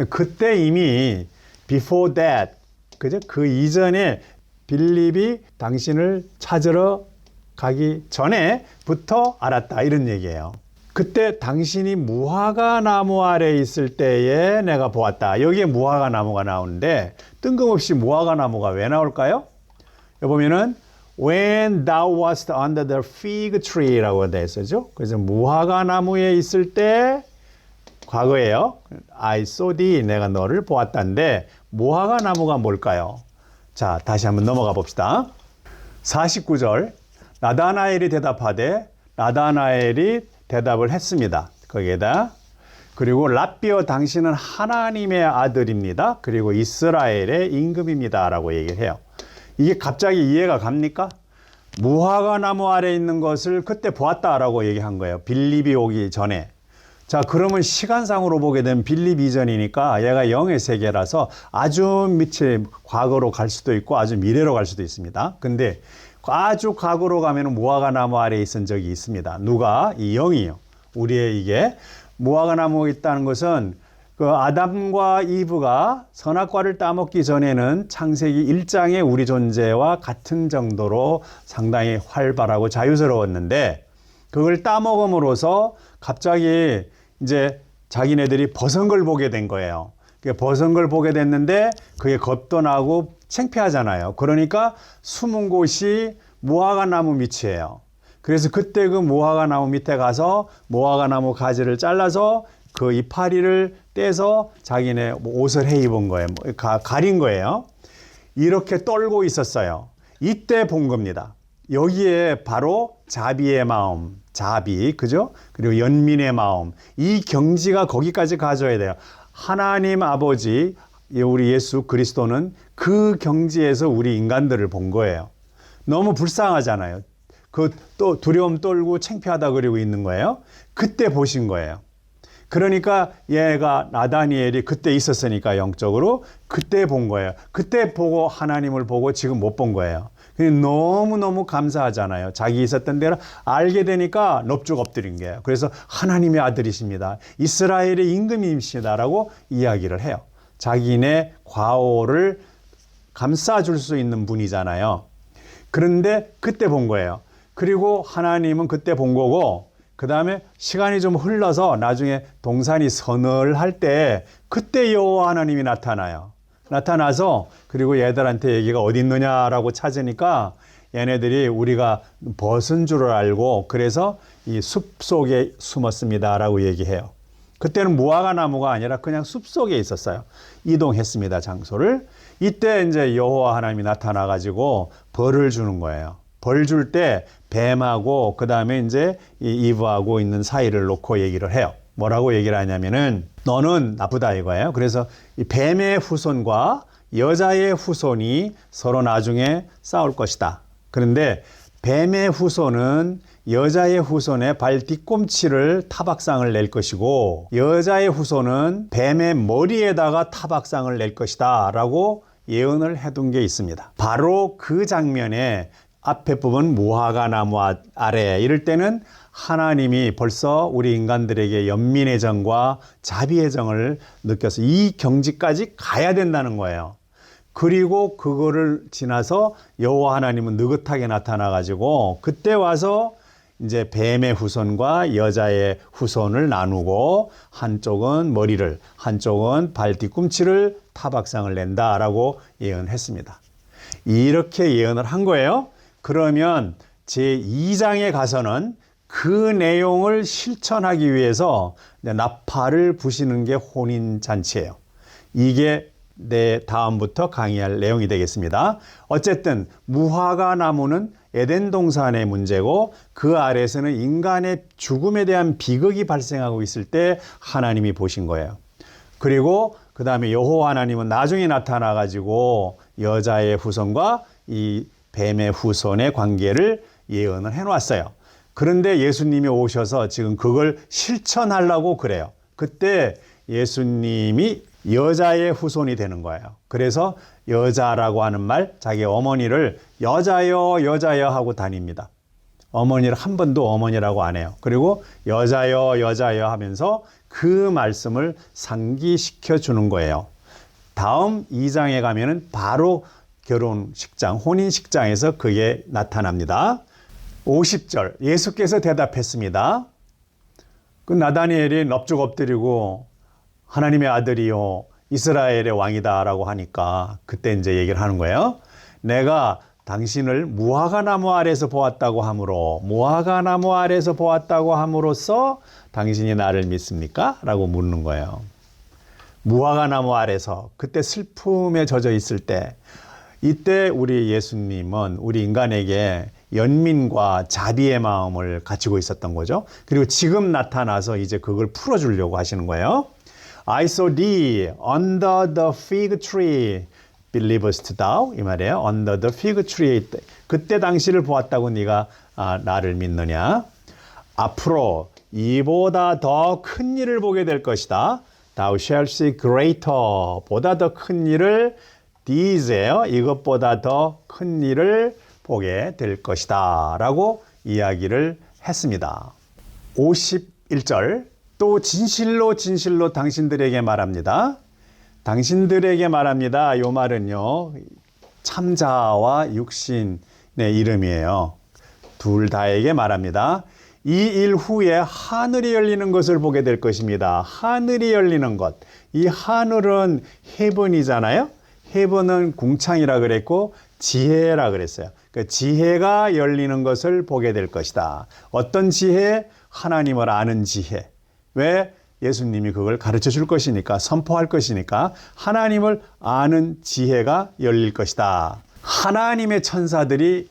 그때 이미 before that 그죠? 그 이전에 빌립이 당신을 찾으러 가기 전에부터 알았다 이런 얘기예요. 그때 당신이 무화과 나무 아래 있을 때에 내가 보았다. 여기에 무화과 나무가 나오는데 뜬금없이 무화과 나무가 왜 나올까요? 여기 보면은 When thou wast under the fig tree라고 되어 있었죠. 그래서 무화과 나무에 있을 때 과거예요. I saw thee, 내가 너를 보았다인데 무화과 나무가 뭘까요? 자, 다시 한번 넘어가 봅시다. 49절 나다나엘이 대답하되 나다나엘이 대답을 했습니다. 거기에다 그리고 랍비여 당신은 하나님의 아들입니다. 그리고 이스라엘의 임금입니다. 라고 얘기를 해요. 이게 갑자기 이해가 갑니까? 무화과 나무 아래 있는 것을 그때 보았다라고 얘기한 거예요. 빌립이 오기 전에. 자, 그러면 시간상으로 보게 되면 빌립 이전이니까 얘가 영의 세계라서 아주 밑에 과거로 갈 수도 있고 아주 미래로 갈 수도 있습니다. 근데 아주 과거로 가면 무화과 나무 아래에 있은 적이 있습니다. 누가? 이 영이요. 우리의 이게 무화과 나무에 있다는 것은 그 아담과 이브가 선악과를 따먹기 전에는 창세기 1장의 우리 존재와 같은 정도로 상당히 활발하고 자유스러웠는데 그걸 따먹음으로써 갑자기 이제 자기네들이 벗은 걸 보게 된 거예요. 벗은 걸 보게 됐는데 그게 겁도 나고 창피하잖아요. 그러니까 숨은 곳이 무화과 나무 밑이에요. 그래서 그때 그 무화과 나무 밑에 가서 무화과 나무 가지를 잘라서 그 이파리를 떼서 자기네 옷을 해 입은 거예요. 가린 거예요. 이렇게 떨고 있었어요. 이때 본 겁니다. 여기에 바로 자비의 마음, 자비, 그죠? 그리고 연민의 마음, 이 경지가 거기까지 가져야 돼요. 하나님 아버지, 우리 예수 그리스도는 그 경지에서 우리 인간들을 본 거예요. 너무 불쌍하잖아요. 그 또 두려움 떨고 창피하다 그러고 있는 거예요. 그때 보신 거예요. 그러니까 얘가 나다니엘이 그때 있었으니까 영적으로 그때 본 거예요. 그때 보고 하나님을 보고 지금 못 본 거예요. 너무너무 감사하잖아요. 자기 있었던 데를 알게 되니까 넙죽 엎드린 거예요. 그래서 하나님의 아들이십니다. 이스라엘의 임금이십니다라고 이야기를 해요. 자기네 과오를 감싸줄 수 있는 분이잖아요. 그런데 그때 본 거예요. 그리고 하나님은 그때 본 거고, 그 다음에 시간이 좀 흘러서 나중에 동산이 서늘할 때 그때 여호와 하나님이 나타나요. 나타나서 그리고 얘들한테 얘기가 어디 있느냐라고 찾으니까 얘네들이 우리가 벗은 줄을 알고 그래서 이 숲 속에 숨었습니다라고 얘기해요. 그때는 무화과 나무가 아니라 그냥 숲 속에 있었어요. 이동했습니다, 장소를. 이때 이제 여호와 하나님이 나타나 가지고 벌을 주는 거예요. 벌 줄 때 뱀하고 그다음에 이제 이 이브하고 있는 사이를 놓고 얘기를 해요. 뭐라고 얘기를 하냐면은 너는 나쁘다 이거예요. 그래서 이 뱀의 후손과 여자의 후손이 서로 나중에 싸울 것이다. 그런데 뱀의 후손은 여자의 후손의 발 뒤꿈치를 타박상을 낼 것이고 여자의 후손은 뱀의 머리에다가 타박상을 낼 것이다 라고 예언을 해둔 게 있습니다. 바로 그 장면에 앞에 부분 무화과 나무 아래 이럴 때는 하나님이 벌써 우리 인간들에게 연민의 정과 자비의 정을 느껴서 이 경지까지 가야 된다는 거예요. 그리고 그거를 지나서 여호와 하나님은 느긋하게 나타나 가지고 그때 와서 이제 뱀의 후손과 여자의 후손을 나누고 한쪽은 머리를 한쪽은 발 뒤꿈치를 타박상을 낸다라고 예언했습니다. 이렇게 예언을 한 거예요. 그러면 제2장에 가서는 그 내용을 실천하기 위해서 나팔을 부시는 게 혼인잔치예요. 이게 다음부터 강의할 내용이 되겠습니다. 어쨌든 무화과 나무는 에덴 동산의 문제고 그 아래에서는 인간의 죽음에 대한 비극이 발생하고 있을 때 하나님이 보신 거예요. 그리고 그 다음에 여호와 하나님은 나중에 나타나 가지고 여자의 후손과 이 뱀의 후손의 관계를 예언을 해놓았어요. 그런데 예수님이 오셔서 지금 그걸 실천하려고 그래요. 그때 예수님이 여자의 후손이 되는 거예요. 그래서 여자라고 하는 말, 자기 어머니를 여자여 여자여 하고 다닙니다. 어머니를 한 번도 어머니라고 안 해요. 그리고 여자여 여자여 하면서 그 말씀을 상기시켜 주는 거예요. 다음 2장에 가면은 바로 결혼식장, 혼인식장에서 그게 나타납니다. 50절 예수께서 대답했습니다. 그 나다니엘이 넙죽 엎드리고 하나님의 아들이요 이스라엘의 왕이다라고 하니까 그때 이제 얘기를 하는 거예요. 내가 당신을 무화과 나무 아래에서 보았다고 함으로 무화과 나무 아래에서 보았다고 함으로써 당신이 나를 믿습니까? 라고 묻는 거예요. 무화과 나무 아래서 그때 슬픔에 젖어 있을 때 이때 우리 예수님은 우리 인간에게 연민과 자비의 마음을 가지고 있었던 거죠. 그리고 지금 나타나서 이제 그걸 풀어주려고 하시는 거예요. I saw thee under the fig tree. Believest thou? 이 말이에요. Under the fig tree. 그때 당시를 보았다고 네가 나를 믿느냐? 앞으로 이보다 더 큰 일을 보게 될 것이다. Thou shalt see greater. 보다 더 큰 일을 these예요. 이것보다 더 큰 일을 보게 될 것이다. 라고 이야기를 했습니다. 51절 또 진실로 진실로 당신들에게 말합니다. 당신들에게 말합니다. 요 말은요. 참자와 육신의 이름이에요. 둘 다에게 말합니다. 이 일 후에 하늘이 열리는 것을 보게 될 것입니다. 하늘이 열리는 것. 이 하늘은 헤븐이잖아요. 헤븐은 궁창이라 그랬고 지혜라 그랬어요. 그 지혜가 열리는 것을 보게 될 것이다. 어떤 지혜? 하나님을 아는 지혜. 왜? 예수님이 그걸 가르쳐 줄 것이니까, 선포할 것이니까 하나님을 아는 지혜가 열릴 것이다. 하나님의 천사들이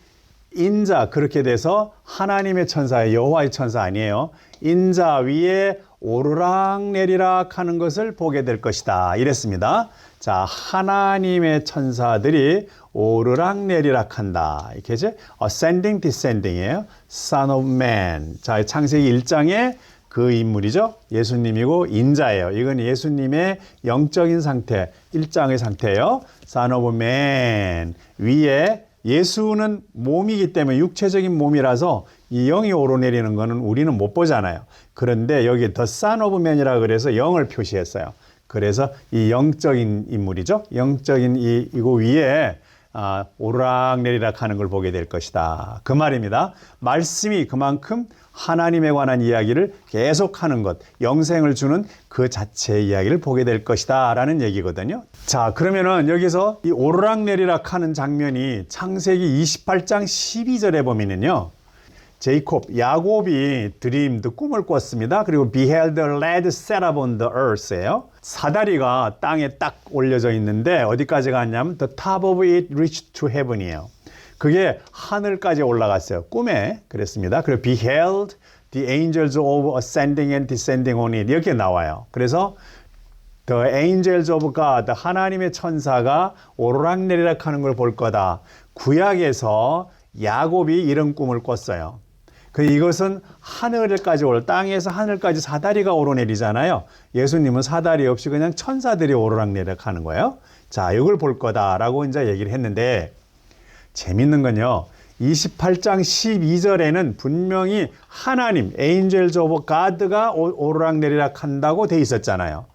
인자, 그렇게 돼서 하나님의 천사, 여호와의 천사 아니에요. 인자 위에 오르락내리락 하는 것을 보게 될 것이다. 이랬습니다. 자, 하나님의 천사들이 오르락내리락 한다. 이렇게죠. ascending, descending이에요. Son of Man. 자, 창세기 1장에 그 인물이죠. 예수님이고 인자예요. 이건 예수님의 영적인 상태, 1장의 상태예요. Son of Man. 위에 예수는 몸이기 때문에 육체적인 몸이라서 이 영이 오르내리는 거는 우리는 못 보잖아요. 그런데 여기 The Son of Man이라 그래서 영을 표시했어요. 그래서 이 영적인 인물이죠. 영적인 이거 위에 오르락내리락 하는 걸 보게 될 것이다. 그 말입니다. 말씀이 그만큼 하나님에 관한 이야기를 계속하는 것, 영생을 주는 그 자체의 이야기를 보게 될 것이다 라는 얘기거든요. 자, 그러면은 여기서 이 오르락내리락 하는 장면이 창세기 28장 12절에 보면은요, 야곱이 dreamed, 꿈을 꿨습니다. 그리고 beheld a lad set up on the earth예요. 사다리가 땅에 딱 올려져 있는데 어디까지 갔냐면 the top of it reached to heaven이에요. 그게 하늘까지 올라갔어요. 꿈에 그랬습니다. 그리고 beheld the angels of ascending and descending on it 이렇게 나와요. 그래서 the angels of God, 하나님의 천사가 오르락내리락 하는 걸 볼 거다. 구약에서 야곱이 이런 꿈을 꿨어요. 이것은 하늘까지 땅에서 하늘까지 사다리가 오르내리잖아요. 예수님은 사다리 없이 그냥 천사들이 오르락내리락 하는 거예요. 자, 이걸 볼 거다라고 이제 얘기를 했는데 재밌는 건요. 28장 12절에는 분명히 하나님, Angels of God가 오르락내리락 한다고 돼 있었잖아요.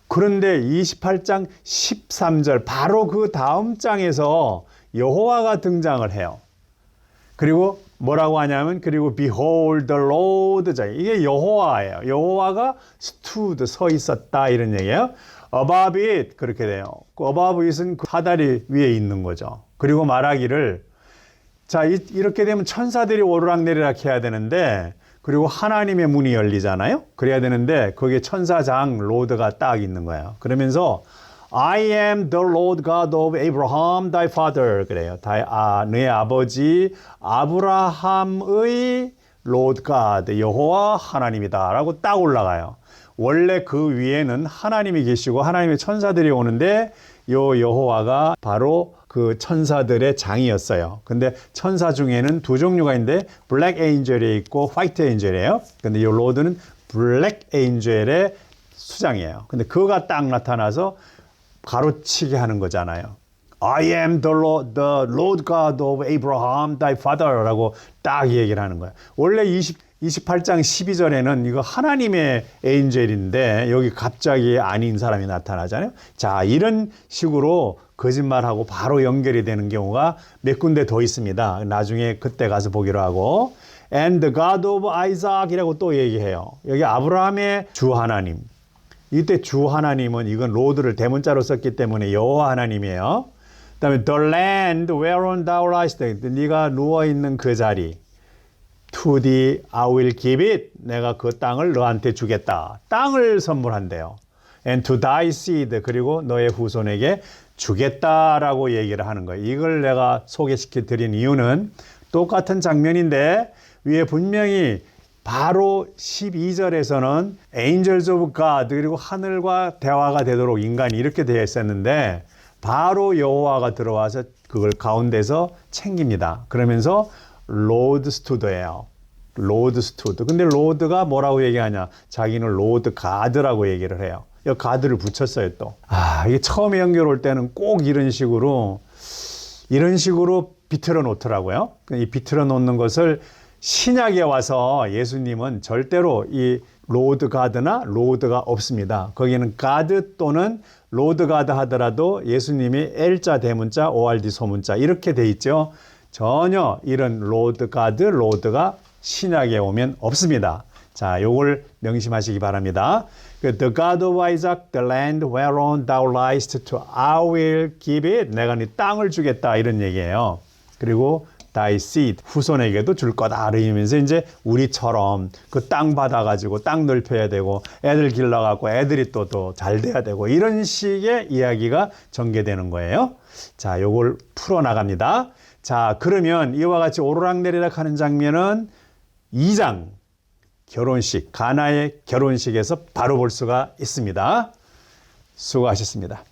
그런데 28장 13절 바로 그 다음 장에서 여호와가 등장을 해요. 그리고 뭐라고 하냐면 그리고 behold the Lord, 이게 여호와예요. 여호와가 stood, 서 있었다 이런 얘기예요. above it 그렇게 돼요. above it은 그 사다리 위에 있는 거죠. 그리고 말하기를 자, 이렇게 되면 천사들이 오르락내리락 해야 되는데 그리고 하나님의 문이 열리잖아요. 그래야 되는데 거기에 천사장 로드가 딱 있는 거예요. 그러면서 I am the Lord God of Abraham, thy father. 그래요. 네 아버지 아브라함의 Lord God, 여호와 하나님이다 라고 딱 올라가요. 원래 그 위에는 하나님이 계시고 하나님의 천사들이 오는데 요 여호와가 바로 그 천사들의 장이었어요. 근데 천사 중에는 두 종류가 있는데 블랙 에인젤이 있고 화이트 에인젤이에요. 근데 요 로드는 블랙 에인젤의 수장이에요. 근데 그가 딱 나타나서 가로치게 하는 거잖아요. I am the Lord God of Abraham, thy father 라고 딱 얘기를 하는 거예요. 원래 28장 12절에는 이거 하나님의 에인젤인데 여기 갑자기 아닌 사람이 나타나잖아요. 자, 이런 식으로 거짓말하고 바로 연결이 되는 경우가 몇 군데 더 있습니다. 나중에 그때 가서 보기로 하고 And the God of Isaac이라고 또 얘기해요. 여기 아브라함의 주 하나님. 이때 주 하나님은 이건 로드를 대문자로 썼기 때문에 여호와 하나님이에요. 그다음에 the land whereon thou liest, 네가 누워 있는 그 자리. To thee I will give it. 내가 그 땅을 너한테 주겠다. 땅을 선물한대요. And to thy seed, 그리고 너의 후손에게 주겠다라고 얘기를 하는 거예요. 이걸 내가 소개시켜 드린 이유는 똑같은 장면인데 위에 분명히 바로 12절에서는 Angels of God 그리고 하늘과 대화가 되도록 인간이 이렇게 되어 있었는데 바로 여호와가 들어와서 그걸 가운데서 챙깁니다. 그러면서 Lord stood예요. Lord stood. 근데 Lord가 뭐라고 얘기하냐? 자기는 Lord God라고 얘기를 해요. 여기 God를 붙였어요 또. 이게 처음에 연결 올 때는 꼭 이런 식으로 비틀어 놓더라고요. 이 비틀어 놓는 것을 신약에 와서 예수님은 절대로 이 로드 가드나 로드가 없습니다. 거기는 가드 또는 로드 가드 하더라도 예수님이 L자 대문자, ORD 소문자 이렇게 돼 있죠. 전혀 이런 로드 가드, 로드가 신약에 오면 없습니다. 자, 요걸 명심하시기 바랍니다. The God of Isaac, the land whereon thou liest, to I will give it. 내가 네 땅을 주겠다 이런 얘기예요. 그리고 thy seed, 후손에게도 줄 거다. 이러면서 이제 우리처럼 그 땅 받아가지고 땅 넓혀야 되고 애들 길러갖고 애들이 또 더 잘 돼야 되고 이런 식의 이야기가 전개되는 거예요. 자, 요걸 풀어나갑니다. 자, 그러면 이와 같이 오르락내리락 하는 장면은 2장 결혼식, 가나의 결혼식에서 바로 볼 수가 있습니다. 수고하셨습니다.